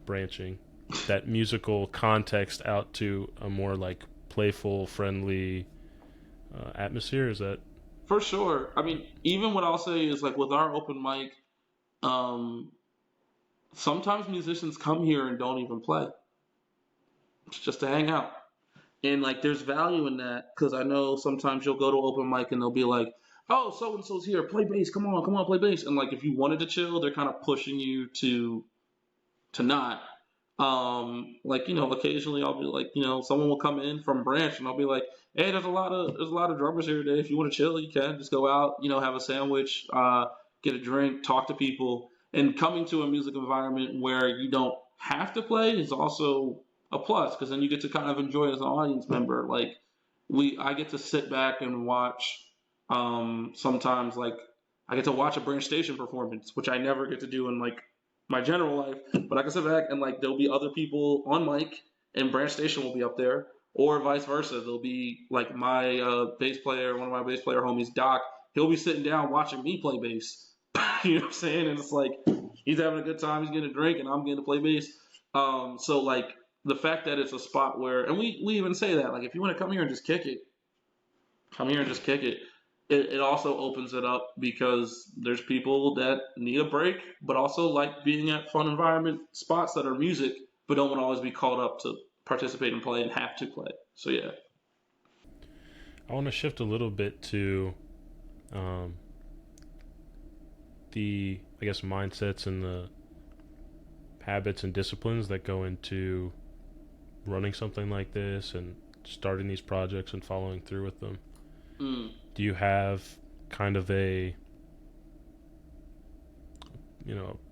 branching that musical context out to a more like playful, friendly atmosphere. Is that For sure. I mean, even what I'll say is like with our open mic, um, sometimes musicians come here and don't even play. It's just to hang out. And like there's value in that because I know sometimes you'll go to open mic and they'll be like, "Oh, so and so's here, play bass. Come on, play bass." And like if you wanted to chill, they're kind of pushing you to not. Like occasionally I'll be like, someone will come in from Branch and I'll be like, "Hey, there's a lot of drummers here today. If you want to chill, you can just go out, have a sandwich, get a drink, talk to people." And coming to a music environment where you don't have to play is also a plus because then you get to kind of enjoy it as an audience member. Like I get to sit back and watch. Sometimes like I get to watch a Branch Station performance, which I never get to do in like my general life. But I can sit back and like there'll be other people on mic, and Branch Station will be up there, or vice versa. There'll be like my bass player, one of my bass player homies, Doc. He'll be sitting down watching me play bass. You know what I'm saying? And it's like he's having a good time. He's getting a drink, and I'm getting to play bass. So like the fact that it's a spot where, and we even say that like if you want to come here and just kick it, come here and just kick it. it also opens it up because there's people that need a break, but also like being at fun environment spots that are music, but don't want to always be called up to participate and play and have to play. So yeah. I want to shift a little bit to um, the, I guess, mindsets and the habits and disciplines that go into running something like this and starting these projects and following through with them. Mm. Do you have kind of a,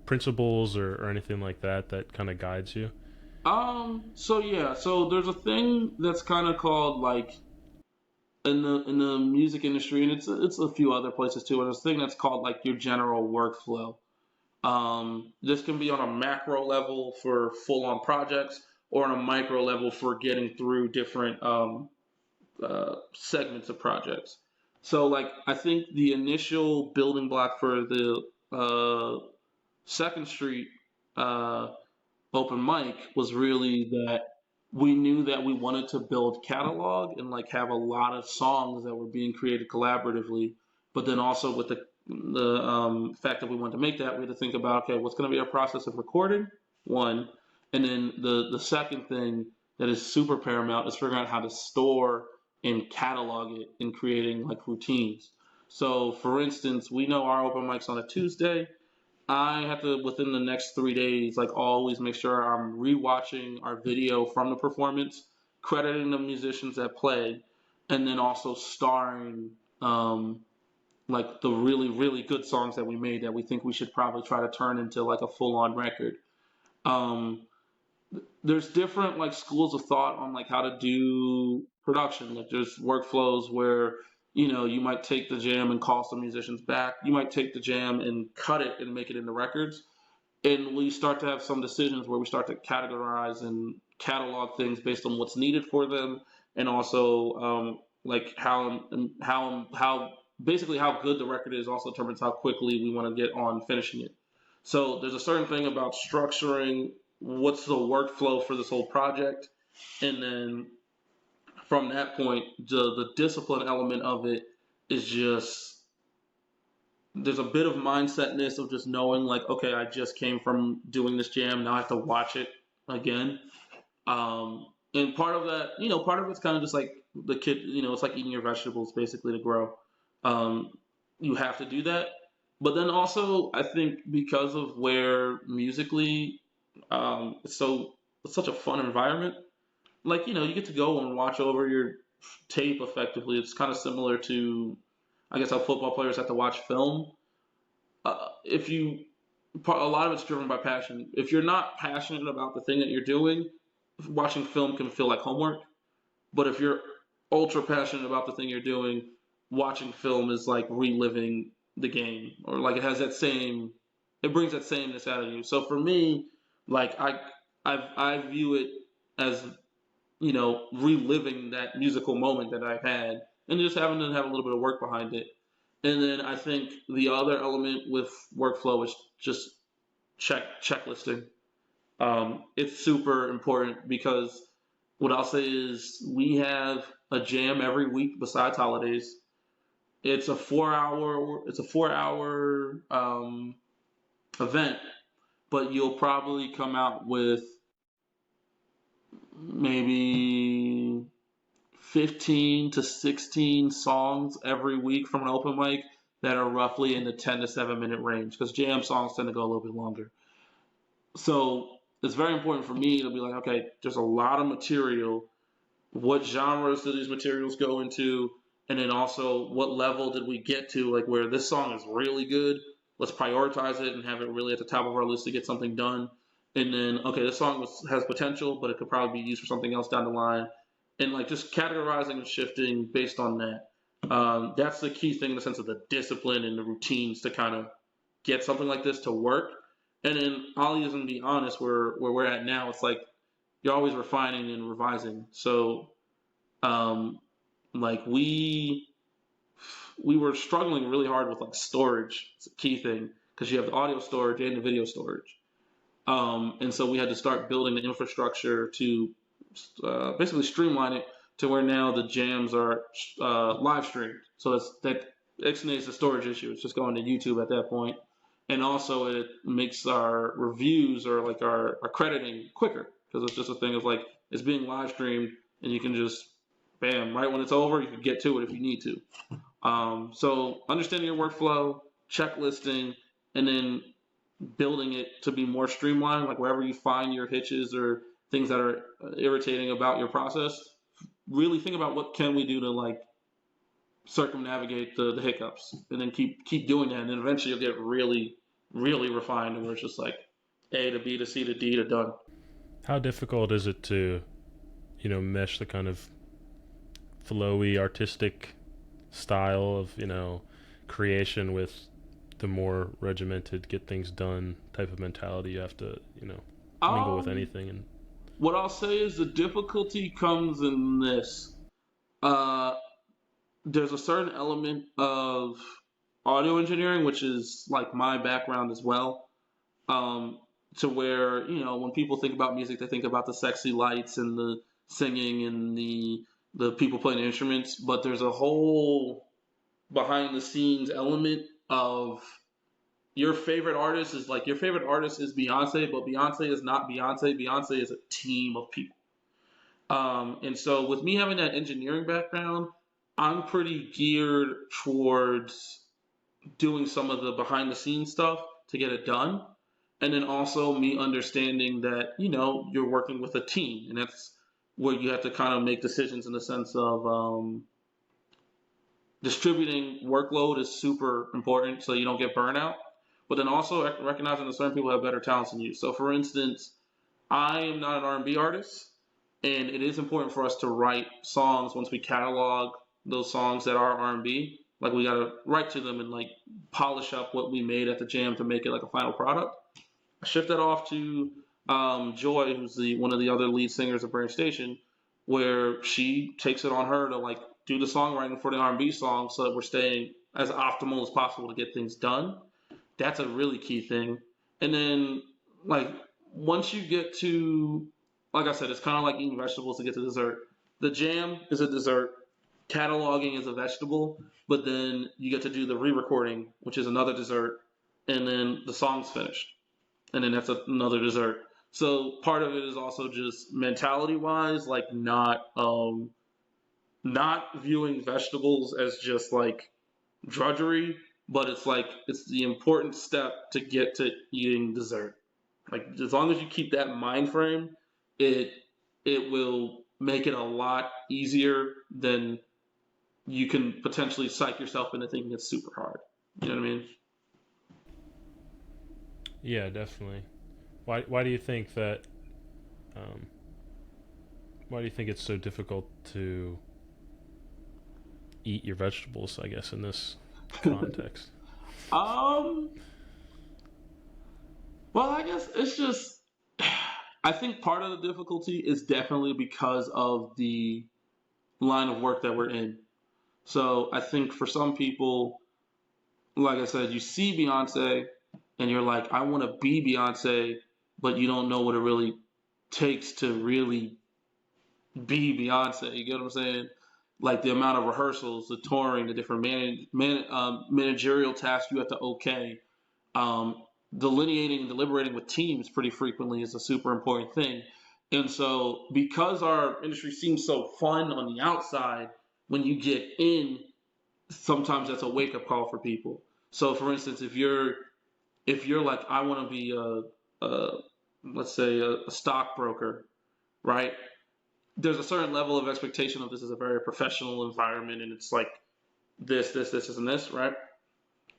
principles or anything like that that kind of guides you? So yeah, so there's a thing that's kind of called like in the music industry, and it's a few other places too. But there's a thing that's called like your general workflow. This can be on a macro level for full on projects, or on a micro level for getting through different segments of projects. So like I think the initial building block for the Second Street uh, open mic was really that we knew that we wanted to build catalog and like have a lot of songs that were being created collaboratively, but then also with the fact that we wanted to make that, we had to think about, okay, what's going to be our process of recording, one, and then the second thing that is super paramount is figuring out how to store and catalog it in creating like routines. So for instance, we know our open mic's on a Tuesday. I have to within the next 3 days, like always make sure I'm rewatching our video from the performance, crediting the musicians that play, and then also starring like the really really good songs that we made that we think we should probably try to turn into like a full on record. Um, there's different like schools of thought on like how to do production. Like there's workflows where you might take the jam and call some musicians back. You might take the jam and cut it and make it into records, and we start to have some decisions where we start to categorize and catalog things based on what's needed for them, and also like how basically how good the record is also determines how quickly we want to get on finishing it. So there's a certain thing about structuring what's the workflow for this whole project, and then from that point, the discipline element of it is just there's a bit of mindsetness of just knowing like, okay, I just came from doing this jam, now I have to watch it again. And part of that, part of it's kind of just like the kid, it's like eating your vegetables basically to grow. Um, you have to do that, but then also I think because of where musically, it's such a fun environment. Like you get to go and watch over your tape effectively. It's kind of similar to, I guess, how football players have to watch film. If you A lot of it's driven by passion. If you're not passionate about the thing that you're doing, watching film can feel like homework. But if you're ultra passionate about the thing you're doing, watching film is like reliving the game, or like it brings that sameness out of you. So for me, like I view it as reliving that musical moment that I've had, and just having to have a little bit of work behind it. And then I think the other element with workflow is just checklisting. It's super important because what I'll say is we have a jam every week besides holidays. It's a 4 hour event, but you'll probably come out with maybe 15 to 16 songs every week from an open mic that are roughly in the 10 to 7 minute range because jam songs tend to go a little bit longer. So it's very important for me to be like, okay, there's a lot of material. What genres do these materials go into? And then also, what level did we get to? Like, where this song is really good, let's prioritize it and have it really at the top of our list to get something done. And then, okay, this song has potential, but it could probably be used for something else down the line. And like just categorizing and shifting based on that. That's the key thing in the sense of the discipline and the routines to kind of get something like this to work. And then I'll even be honest, where we're at now, it's like you're always refining and revising. So um, like we were struggling really hard with like storage. It's a key thing because you have the audio storage and the video storage. And so we had to start building the infrastructure to basically streamline it to where now the jams are live streamed. So that ixnays the storage issue. It's just going to YouTube at that point. And also it makes our reviews or like our crediting quicker because it's just a thing of like it's being live streamed and you can just bam right when it's over you can get to it if you need to. So understanding your workflow, checklisting, and then building it to be more streamlined. Like wherever you find your hitches or things that are irritating about your process, really think about what can we do to like circumnavigate the hiccups, and then keep doing that, and then eventually you'll get really refined, and where it's just like A to B to C to D to done. How difficult is it to, mesh the kind of flowy artistic style of, creation with the more regimented, get things done type of mentality you have to, mingle with Um, anything and what I'll say is the difficulty comes in this. Uh, there's a certain element of audio engineering, which is like my background as well. Um, to where when people think about music, they think about the sexy lights and the singing and the people playing the instruments, but there's a whole behind the scenes element of your favorite artist is like your favorite artist is Beyonce, but Beyonce is not Beyonce. Beyonce is a team of people. And so with me having that engineering background, I'm pretty geared towards doing some of the behind the scenes stuff to get it done. And then also me understanding that, you're working with a team, and that's where you have to kind of make decisions in the sense of distributing workload is super important so you don't get burnout. But then also recognizing that certain people have better talents than you. So for instance, I am not an R&B artist, and it is important for us to write songs once we catalog those songs that are R&B. Like we gotta write to them and like polish up what we made at the jam to make it like a final product. I shift that off to Joy, who's the one of the other lead singers of Branch Station, where she takes it on her to like do the songwriting for the R&B song, so that we're staying as optimal as possible to get things done. That's a really key thing. And then like once you get to, like I said, it's kind of like eating vegetables to get to dessert. The jam is a dessert. Cataloging is a vegetable, but then you get to do the re-recording, which is another dessert, and then the song's finished, and then that's another dessert. So part of it is also just mentality wise, like not viewing vegetables as just like drudgery, but it's like it's the important step to get to eating dessert. Like as long as you keep that mind frame, it it will make it a lot easier than you can potentially psych yourself into thinking it's super hard. You know what I mean? yeah, definitely. Why do you think that? Um, why do you think it's so difficult to eat your vegetables? I guess in this context. um. Well, I guess it's just. I think part of the difficulty is definitely because of the line of work that we're in. So I think for some people, like I said, you see Beyonce and you're like, I want to be Beyonce, but you don't know what it really takes to really be Beyonce. You get what I'm saying? Like the amount of rehearsals, the touring, the different managerial tasks you have to okay. Um, Delineating and deliberating with teams pretty frequently is a super important thing. And so, because our industry seems so fun on the outside, when you get in, sometimes that's a wake up call for people. So, for instance, if you're like, I want to be a let's say a stockbroker, right? There's a certain level of expectation of this is a very professional environment, and it's like this, and this, right?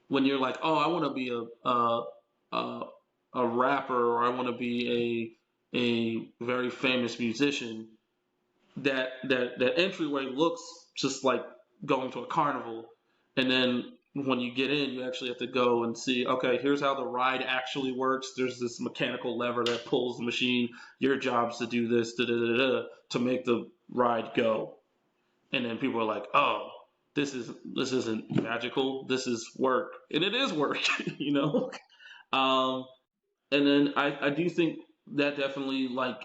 When you're like, oh, I want to be a a rapper, or I want to be a very famous musician, that entryway looks just like going to a carnival, and then when you get in, you actually have to go and see. Okay, here's how the ride actually works. There's this mechanical lever that pulls the machine. Your job's to do this to make the ride go. And then people are like, oh, this isn't magical. This is work, and it is work, you know. Um, and then I do think that definitely like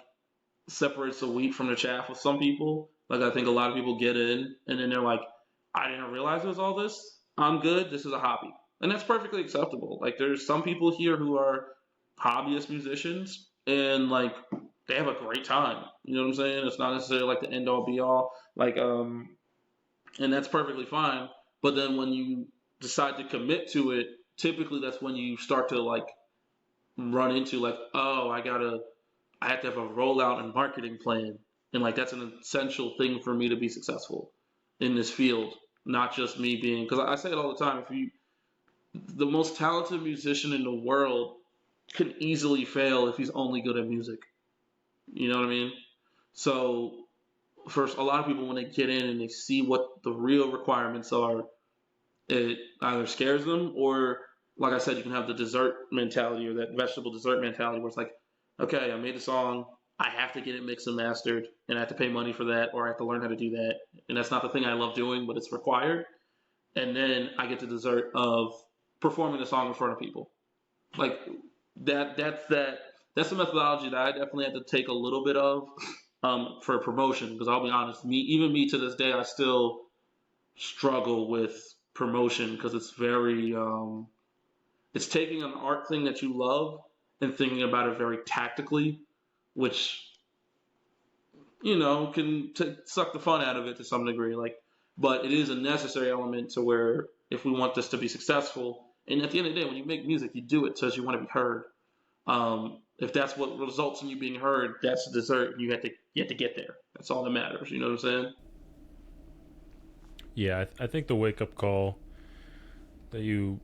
separates the wheat from the chaff with some people. Like I think a lot of people get in and then they're like, I didn't realize it was all this. I'm good. This is a hobby, and that's perfectly acceptable. Like, there's some people here who are hobbyist musicians, and like they have a great time. You know what I'm saying? It's not necessarily like the end all be all. And that's perfectly fine. But then when you decide to commit to it, typically that's when you start to like run into like, oh, I have to have a rollout and marketing plan, and like that's an essential thing for me to be successful in this field. Not just me being, because I say it all the time. If you, the most talented musician in the world, can easily fail if he's only good at music. You know what I mean? So first, a lot of people when they get in and they see what the real requirements are, it either scares them or, like I said, you can have the dessert mentality or that vegetable dessert mentality where it's like, okay, I made the song, I have to get it mixed and mastered, and I have to pay money for that, or I have to learn how to do that, and that's not the thing I love doing, but it's required. And then I get the dessert of performing the song in front of people. Like that. That's the methodology that I definitely had to take a little bit of for promotion. Because I'll be honest, even me to this day, I still struggle with promotion because it's very it's taking an art thing that you love and thinking about it very tactically, which can suck the fun out of it to some degree. Like, but it is a necessary element to where if we want this to be successful, and at the end of the day, when you make music, you do it because you want to be heard. If that's what results in you being heard, that's the dessert. You have to get there. That's all that matters. You know what I'm saying? Yeah, I think the wake up call that you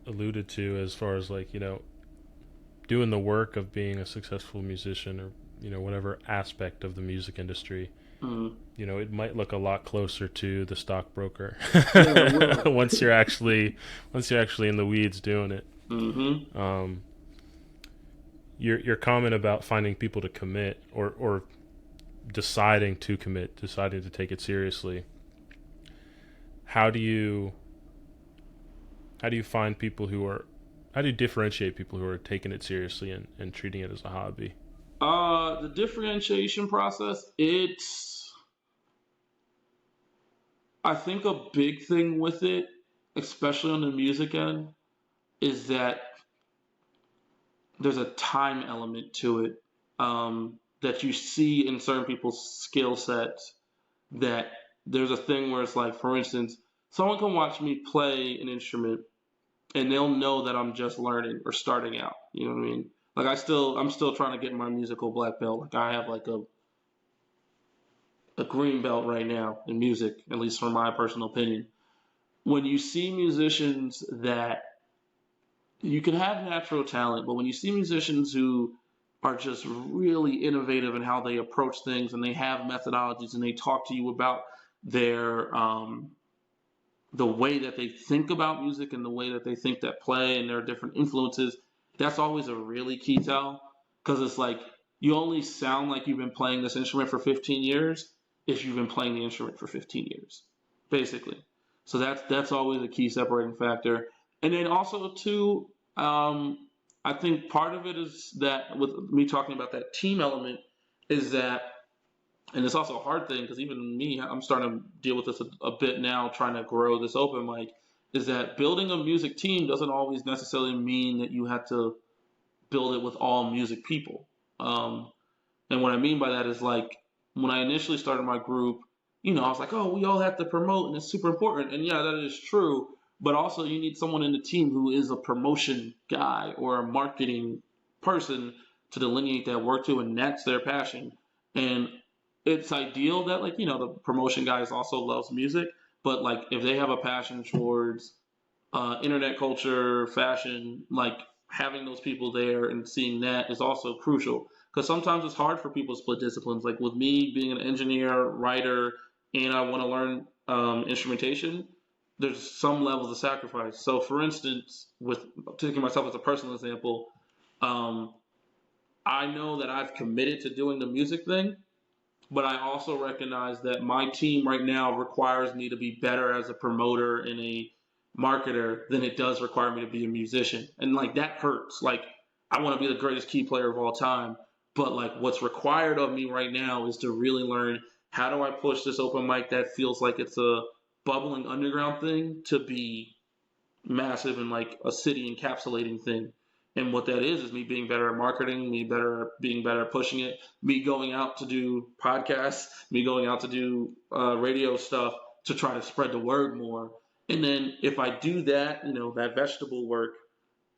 alluded to, as far as like doing the work of being a successful musician, or whatever aspect of the music industry, Mm. it might look a lot closer to the stockbroker Yeah, it will. once you're actually in the weeds doing it. Mm-hmm. Um, your comment about finding people to commit, or deciding to commit, deciding to take it seriously. How do you find people who are how do you differentiate people who are taking it seriously and treating it as a hobby? The differentiation process, I think a big thing with it, especially on the music end, is that there's a time element to it that you see in certain people's skill sets. That there's a thing where it's like, for instance, someone can watch me play an instrument and they'll know that I'm just learning or starting out. You know what I mean? Like I'm still trying to get my musical black belt. Like I have like a green belt right now in music, at least from my personal opinion. When you see musicians that you can have natural talent, but when you see musicians who are just really innovative in how they approach things and they have methodologies and they talk to you about their the way that they think about music and the way that they think that play and their different influences, that's always a really key tell because it's like you only sound like you've been playing this instrument for 15 years if you've been playing the instrument for 15 years, basically. So that's always a key separating factor. And then also too, I think part of it is that with me talking about that team element is that, and it's also a hard thing because even me, I'm starting to deal with this a bit now, trying to grow this open mic. Is that building a music team doesn't always necessarily mean that you have to build it with all music people. Um, and what I mean by that is like when I initially started my group, I was like, oh, we all have to promote and it's super important. And yeah, that is true. But also, you need someone in the team who is a promotion guy or a marketing person to delineate that work to, and that's their passion. And it's ideal that, like, the promotion guys also loves music, but like if they have a passion towards internet culture, fashion, like having those people there and seeing that is also crucial. Because sometimes it's hard for people to split disciplines. Like with me being an engineer, writer, and I want to learn instrumentation, there's some levels of sacrifice. So, for instance, with taking myself as a personal example, um, I know that I've committed to doing the music thing, but I also recognize that my team right now requires me to be better as a promoter and a marketer than it does require me to be a musician. And like that hurts. Like I want to be the greatest key player of all time, but like what's required of me right now is to really learn how do I push this open mic that feels like it's bubbling underground thing to be massive and like a city encapsulating thing. And what that is me being better at marketing, me being better at pushing it, me going out to do podcasts, me going out to do radio stuff to try to spread the word more. And then if I do that, that vegetable work,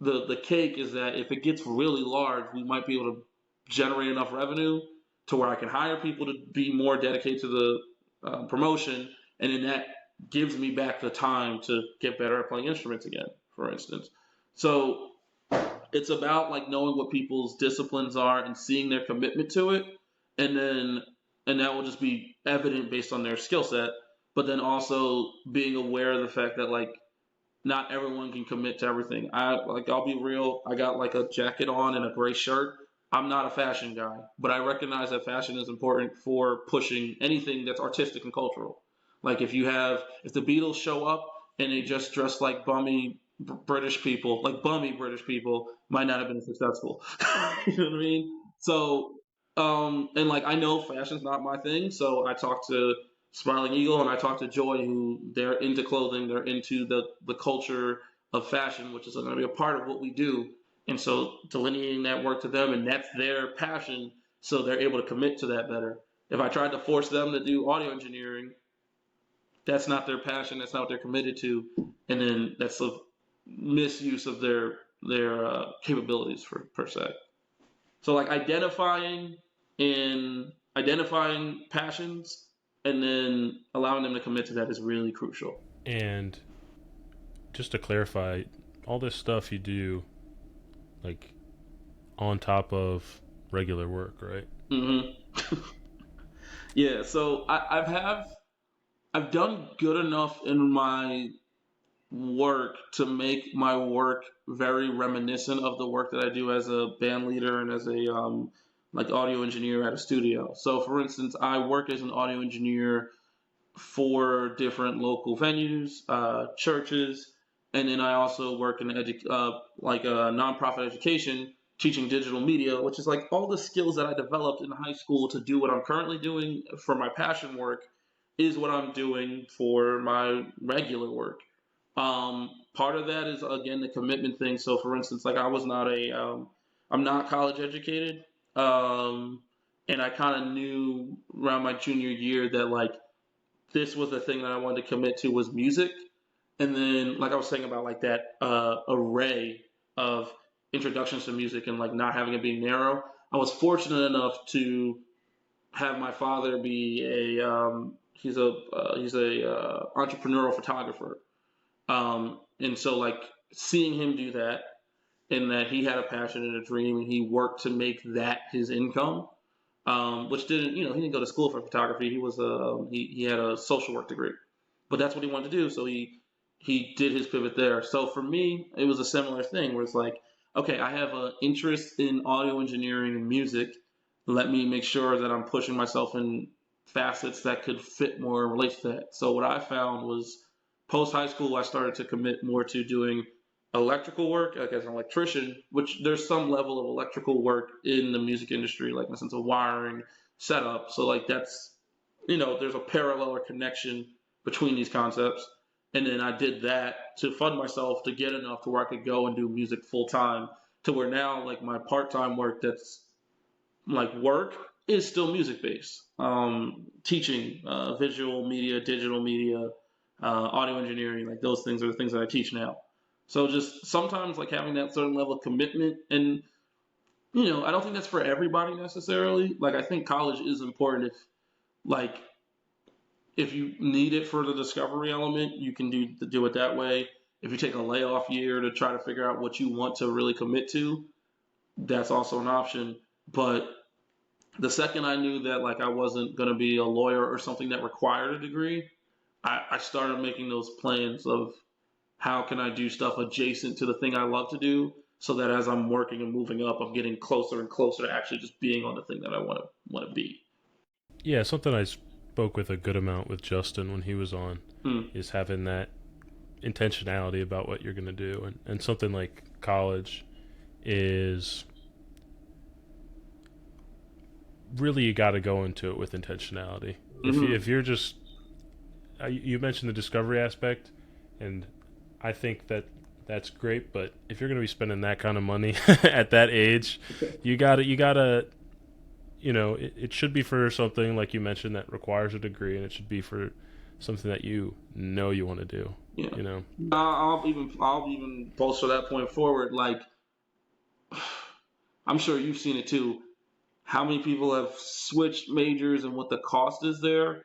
the cake is that if it gets really large, we might be able to generate enough revenue to where I can hire people to be more dedicated to the promotion, and then that gives me back the time to get better at playing instruments again, for instance. So it's about like knowing what people's disciplines are and seeing their commitment to it, and then and that will just be evident based on their skill set. But then also being aware of the fact that like not everyone can commit to everything. I'll be real. I got like a jacket on and a gray shirt. I'm not a fashion guy, but I recognize that fashion is important for pushing anything that's artistic and cultural. Like if the Beatles show up and they just dress like British people, like bummy British people, might not have been successful. You know what I mean? So, and like I know fashion's not my thing, so I talk to Smiling Eagle and I talk to Joy, who they're into clothing, they're into the culture of fashion, which is going to be a part of what we do. And so delineating that work to them, and that's their passion, so they're able to commit to that better. If I tried to force them to do audio engineering, that's not their passion, that's not what they're committed to, and then that's a misuse of their capabilities for per se. So like identifying passions and then allowing them to commit to that is really crucial. And just to clarify, all this stuff you do, like, on top of regular work, right? Yeah, so I've done good enough in my work to make my work very reminiscent of the work that I do as a band leader and as a like audio engineer at a studio. So for instance, I work as an audio engineer for different local venues, churches, and then I also work in like a nonprofit education, teaching digital media, which is like all the skills that I developed in high school to do what I'm currently doing for my passion work is what I'm doing for my regular work. Part of that is again the commitment thing. So, for instance, like I'm not college educated, um, and I kind of knew around my junior year that like this was the thing that I wanted to commit to was music. And then, like I was saying about like that array of introductions to music and like not having it being narrow, I was fortunate enough to have my father be he's a entrepreneurial photographer, and so like seeing him do that and that he had a passion and a dream and he worked to make that his income, which didn't, he didn't go to school for photography. He had a social work degree, but that's what he wanted to do. So he did his pivot there. So for me, it was a similar thing where it's like, okay, I have an interest in audio engineering and music. Let me make sure that I'm pushing myself in facets that could fit more and relate to that. So what I found was post high school, I started to commit more to doing electrical work, like as an electrician, which there's some level of electrical work in the music industry, like in the sense of wiring, setup. So like there's a parallel or connection between these concepts. And then I did that to fund myself to get enough to where I could go and do music full time. To where now, like my part time work that's like work is still music based. Teaching visual media, digital media, audio engineering, like those things are the things that I teach now. So just sometimes like having that certain level of commitment, and I don't think that's for everybody necessarily. Like I think college is important like if you need it for the discovery element, you can do it that way. If you take a layoff year to try to figure out what you want to really commit to, that's also an option. But the second I knew that like I wasn't going to be a lawyer or something that required a degree, I started making those plans of how can I do stuff adjacent to the thing I love to do, so that as I'm working and moving up, I'm getting closer and closer to actually just being on the thing that I want to be. Yeah, something I spoke with a good amount with Justin when he was on Hmm. is having that intentionality about what you're going to do. And something like college is really, you got to go into it with intentionality. Mm-hmm. If you're just you mentioned the discovery aspect, and I think that that's great. But if you're going to be spending that kind of money at that age, you gotta, it should be for something like you mentioned that requires a degree, and it should be for something that you want to do. Yeah. You know, I'll even bolster that point forward. Like, I'm sure you've seen it too. How many people have switched majors and what the cost is there?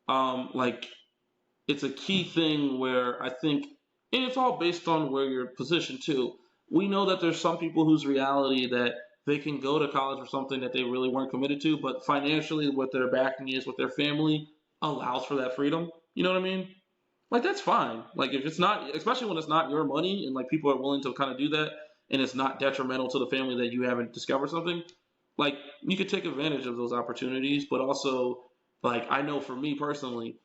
Like, it's a key thing where I think, and it's all based on where you're positioned too. We know that there's some people whose reality that they can go to college for something that they really weren't committed to, but financially, what their backing is, what their family allows for that freedom. You know what I mean? Like, that's fine. Like, if it's not, especially when it's not your money and like people are willing to kind of do that, and it's not detrimental to the family that you haven't discovered something, like, you could take advantage of those opportunities. But also, like, I know for me personally,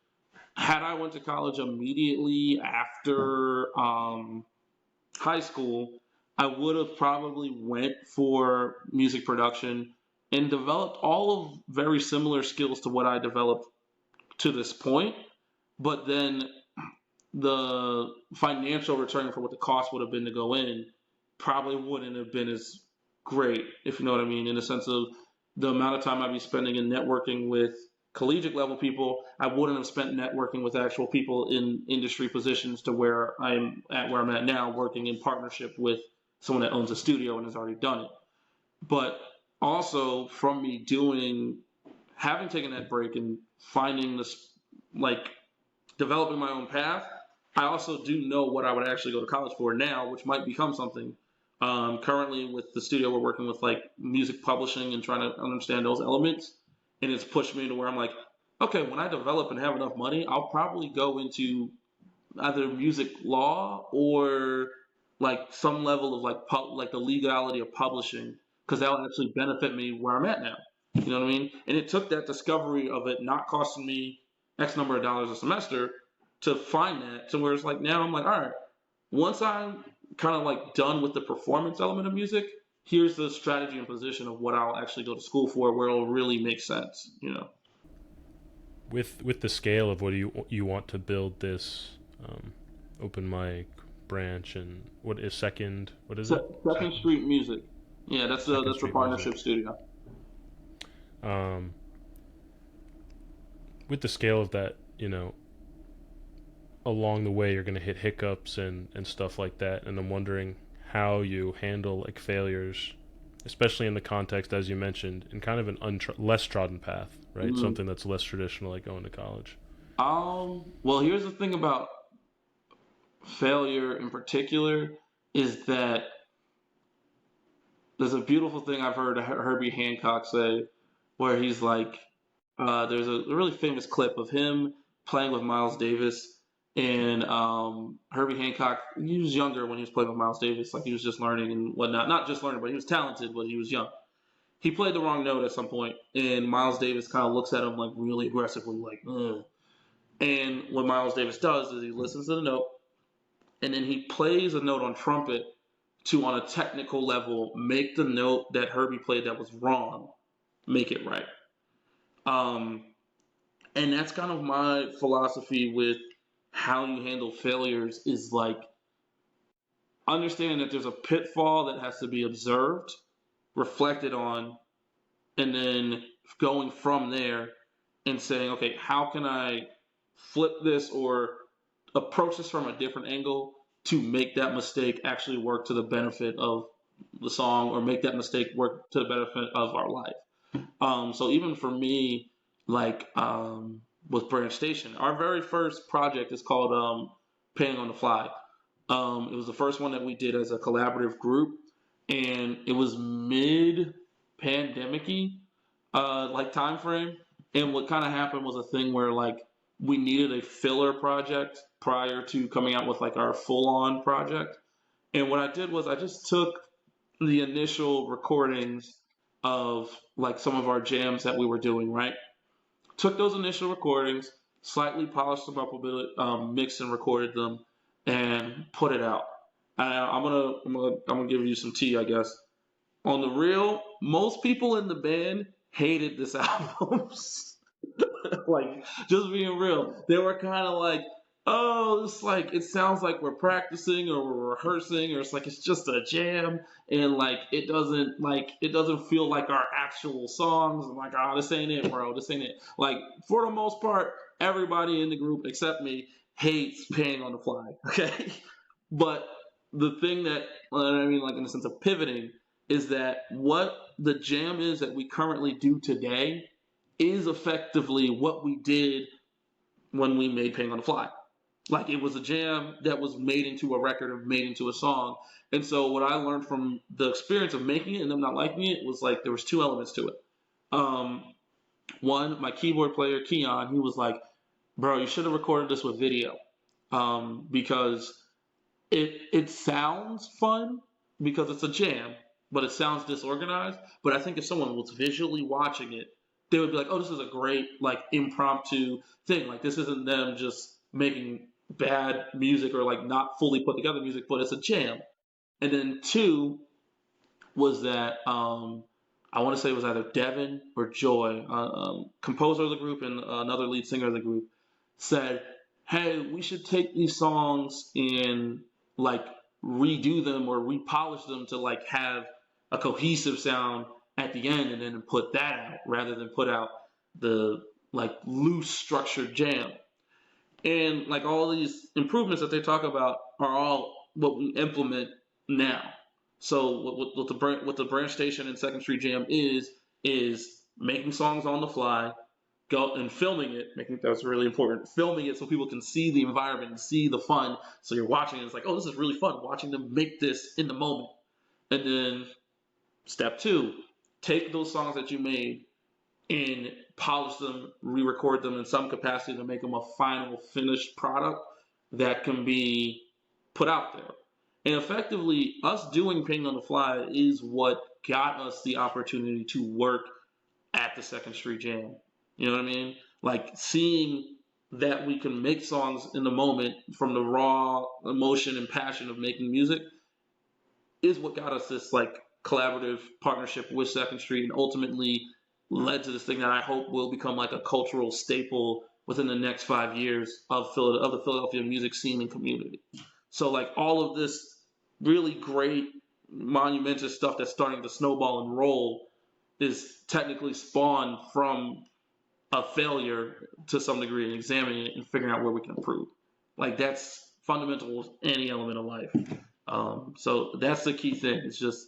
had I went to college immediately after high school, I would have probably went for music production and developed all of very similar skills to what I developed to this point. But then the financial return for what the cost would have been to go in probably wouldn't have been as great, if you know what I mean, in the sense of the amount of time I'd be spending in networking with collegiate level people, I wouldn't have spent networking with actual people in industry positions to where I'm at now, working in partnership with someone that owns a studio and has already done it. But also from me having taken that break and finding this, like, developing my own path, I also do know what I would actually go to college for now, which might become something. Currently, with the studio, we're working with like music publishing and trying to understand those elements, and it's pushed me to where I'm like, okay, when I develop and have enough money, I'll probably go into either music law or like some level of like the legality of publishing, because that will actually benefit me where I'm at now. You know what I mean? And it took that discovery of it not costing me X number of dollars a semester to find that to where it's like now I'm like, all right, once I'm kind of like done with the performance element of music, here's the strategy and position of what I'll actually go to school for where it'll really make sense, you know. with the scale of what you want to build this um, open mic branch, and what is it? Second Street Music. Yeah, Second that's the Street Music. partnership studio. Um, with the scale of that, along the way you're going to hit hiccups and stuff like that, and I'm wondering how you handle like failures, especially in the context as you mentioned in kind of an less trodden path, right? Mm. Something that's less traditional, like going to college. Well, here's the thing about failure in particular is that there's a beautiful thing I've heard Herbie Hancock say where he's like, there's a really famous clip of him playing with Miles Davis. And Herbie Hancock, he was younger when he was playing with Miles Davis. Like, he was just learning and whatnot. Not just learning, but he was talented, but he was young. He played the wrong note at some point, and Miles Davis kind of looks at him like really aggressively, like, ugh. And what Miles Davis does is he listens to the note, and then he plays a note on trumpet to, on a technical level, make the note that Herbie played that was wrong, make it right. Um, and that's kind of my philosophy with how you handle failures is like understanding that there's a pitfall that has to be observed, reflected on, and then going from there and saying, okay, how can I flip this or approach this from a different angle to make that mistake actually work to the benefit of the song or make that mistake work to the benefit of our life. So even for me, like with Branch Station, our very first project is called Painting on the Fly. It was the first one that we did as a collaborative group, and it was mid-pandemic-y, like time frame. And what kind of happened was a thing where like we needed a filler project prior to coming out with like our full-on project. And what I did was I just took the initial recordings of like some of our jams that we were doing, right? Took those initial recordings, slightly polished them up a bit, mixed and recorded them, and put it out. I'm gonna give you some tea, I guess. On the real, most people in the band hated this album. Like, just being real, they were kind of like, oh, it's like it sounds like we're practicing or we're rehearsing, or it's like it's just a jam, and like it doesn't feel like our actual songs. I'm like, oh, this ain't it, bro. This ain't it. Like, for the most part, everybody in the group except me hates paying on the fly. Okay, but the thing that I mean, like in the sense of pivoting, is that what the jam is that we currently do today is effectively what we did when we made Paying on the Fly. Like, it was a jam that was made into a record or made into a song. And so what I learned from the experience of making it and them not liking it was like there was two elements to it. Um, One, my keyboard player Keon, he was like, "Bro, you should have recorded this with video, because it sounds fun because it's a jam, but it sounds disorganized. But I think if someone was visually watching it, they would be like, oh, this is a great like impromptu thing. Like, this isn't them just making bad music or like not fully put together music, but it's a jam." And then two was that I want to say it was either Devin or Joy, composer of the group and another lead singer of the group, said, "Hey, we should take these songs and like redo them or repolish them to like have a cohesive sound at the end, and then put that out rather than put out the like loose structured jam." And like all these improvements that they talk about are all what we implement now. So what the Branch Station and Second Street Jam is making songs on the fly, go and filming it. Making that's really important. Filming it so people can see the environment and see the fun. So you're watching it, it's like, oh, this is really fun watching them make this in the moment. And then step two, take those songs that you made and polish them, re-record them in some capacity to make them a final finished product that can be put out there. And effectively, us doing Paint on the Fly is what got us the opportunity to work at the Second Street Jam. You know what I mean? Like, seeing that we can make songs in the moment from the raw emotion and passion of making music is what got us this like collaborative partnership with Second Street, and ultimately led to this thing that I hope will become like a cultural staple within the next 5 years of the Philadelphia music scene and community. So like all of this really great monumentous stuff that's starting to snowball and roll is technically spawned from a failure to some degree and examining it and figuring out where we can improve. Like, that's fundamental to any element of life. So that's the key thing. It's just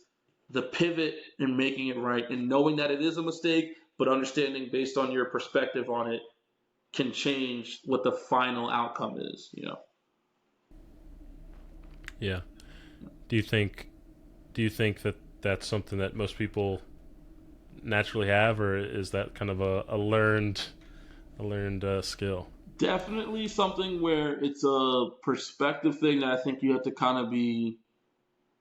the pivot and making it right and knowing that it is a mistake, but understanding based on your perspective on it can change what the final outcome is, you know? Yeah. Do you think do you think that that's something that most people naturally have, or is that kind of a learned skill? Definitely something where it's a perspective thing that I think you have to kind of be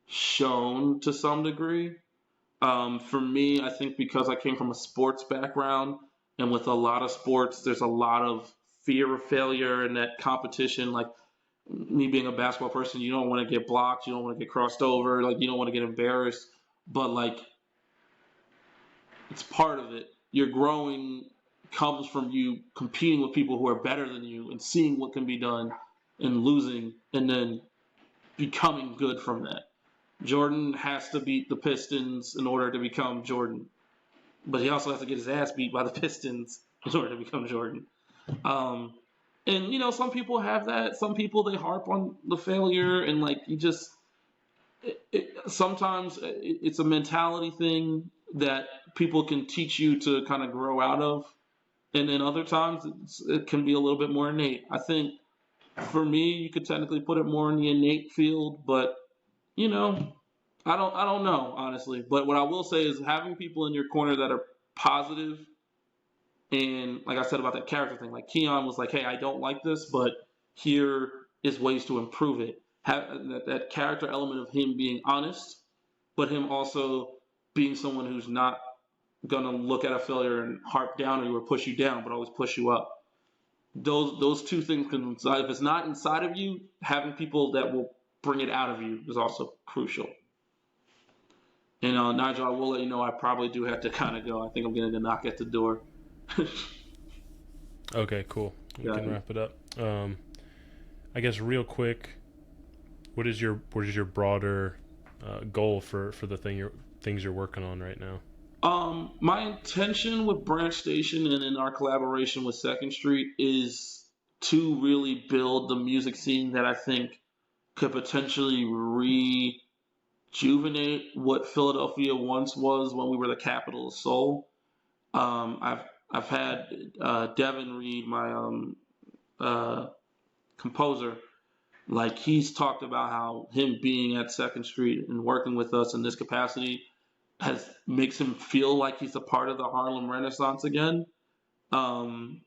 shown to some degree. For me, I think because I came from a sports background, and with a lot of sports, there's a lot of fear of failure and that competition. Like, me being a basketball person, you don't want to get blocked, you don't want to get crossed over, like you don't want to get embarrassed. But like, it's part of it. Your growing comes from you competing with people who are better than you and seeing what can be done and losing and then becoming good from that. Jordan has to beat the Pistons in order to become Jordan, but he also has to get his ass beat by the Pistons in order to become Jordan. Um, and some people have that. Some people they harp on the failure and like you just. Sometimes it's a mentality thing that people can teach you to kind of grow out of, and then other times it can be a little bit more innate. I think for me, you could technically put it more in the innate field, but you know, I don't know honestly. But what I will say is having people in your corner that are positive, and like I said about that character thing, like Keon was like, "Hey, I don't like this, but here is ways to improve it." Have that character element of him being honest, but him also being someone who's not gonna look at a failure and harp down on you or push you down, but always push you up. Those two things can, if it's not inside of you, having people that will bring it out of you is also crucial. And Nigel, I will let you know I probably do have to kind of go. I think I'm getting a knock at the door. Okay, cool. We Yeah. can wrap it up. I guess real quick, what is your broader goal for the things you're working on right now? My intention with Branch Station and in our collaboration with Second Street is to really build the music scene that I think could potentially rejuvenate what Philadelphia once was when we were the capital of soul. I've had Devin Reed, my uh, composer, like he's talked about how him being at Second Street and working with us in this capacity has makes him feel like he's a part of the Harlem Renaissance again. And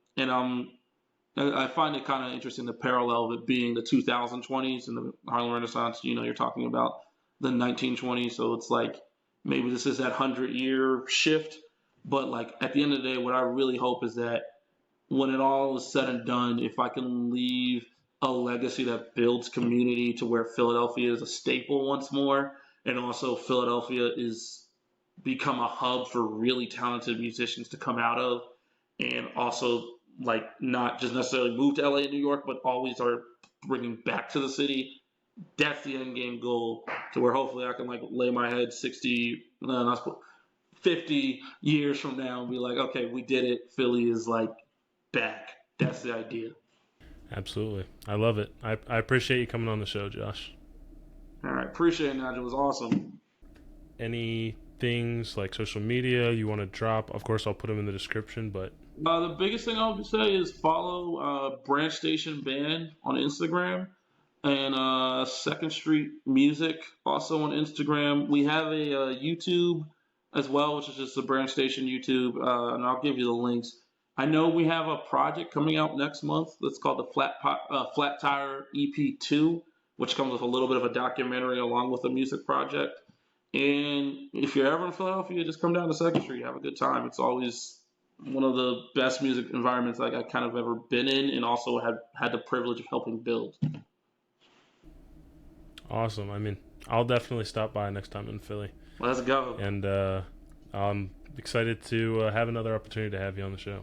I find it kind of interesting the parallel of it being the 2020s and the Harlem Renaissance. You know, you're talking about the 1920s, so it's like maybe this is that 100-year shift. But like at the end of the day, what I really hope is that when it all is said and done, if I can leave a legacy that builds community to where Philadelphia is a staple once more, and also Philadelphia is become a hub for really talented musicians to come out of, and also like not just necessarily move to LA and New York, but always are bringing back to the city. That's the end game goal, to where hopefully I can like lay my head 60, not 50 years from now and be like, okay, we did it. Philly is like back. That's the idea. Absolutely, I love it. I appreciate you coming on the show, Josh. All right, appreciate it, Nigel. It was awesome. Any things like social media you want to drop? Of course, I'll put them in the description. But The biggest thing I would say is follow Branch Station Band on Instagram and Second Street Music also on Instagram. We have a YouTube as well, which is just the Branch Station YouTube, and I'll give you the links. I know we have a project coming out next month that's called the Flat Tire EP2, which comes with a little bit of a documentary along with a music project. And if you're ever in Philadelphia, just come down to Second Street, have a good time. It's always one of the best music environments like I kind of ever been in, and also had the privilege of helping build. awesome. I mean, I'll definitely stop by next time in Philly, Let's go. and I'm excited to have another opportunity to have you on the show.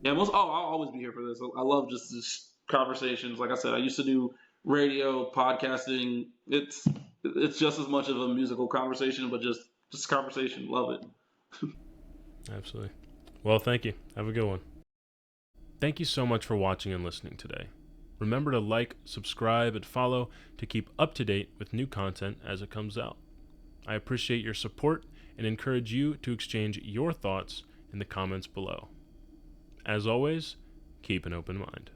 Yeah, I'll always be here for this. I love just this conversations. Like I said, I used to do radio, podcasting. It's just as much of a musical conversation, but just conversation. Love it. Absolutely. Well, thank you. Have a good one. Thank you so much for watching and listening today. Remember to like, subscribe, and follow to keep up to date with new content as it comes out. I appreciate your support and encourage you to exchange your thoughts in the comments below. As always, keep an open mind.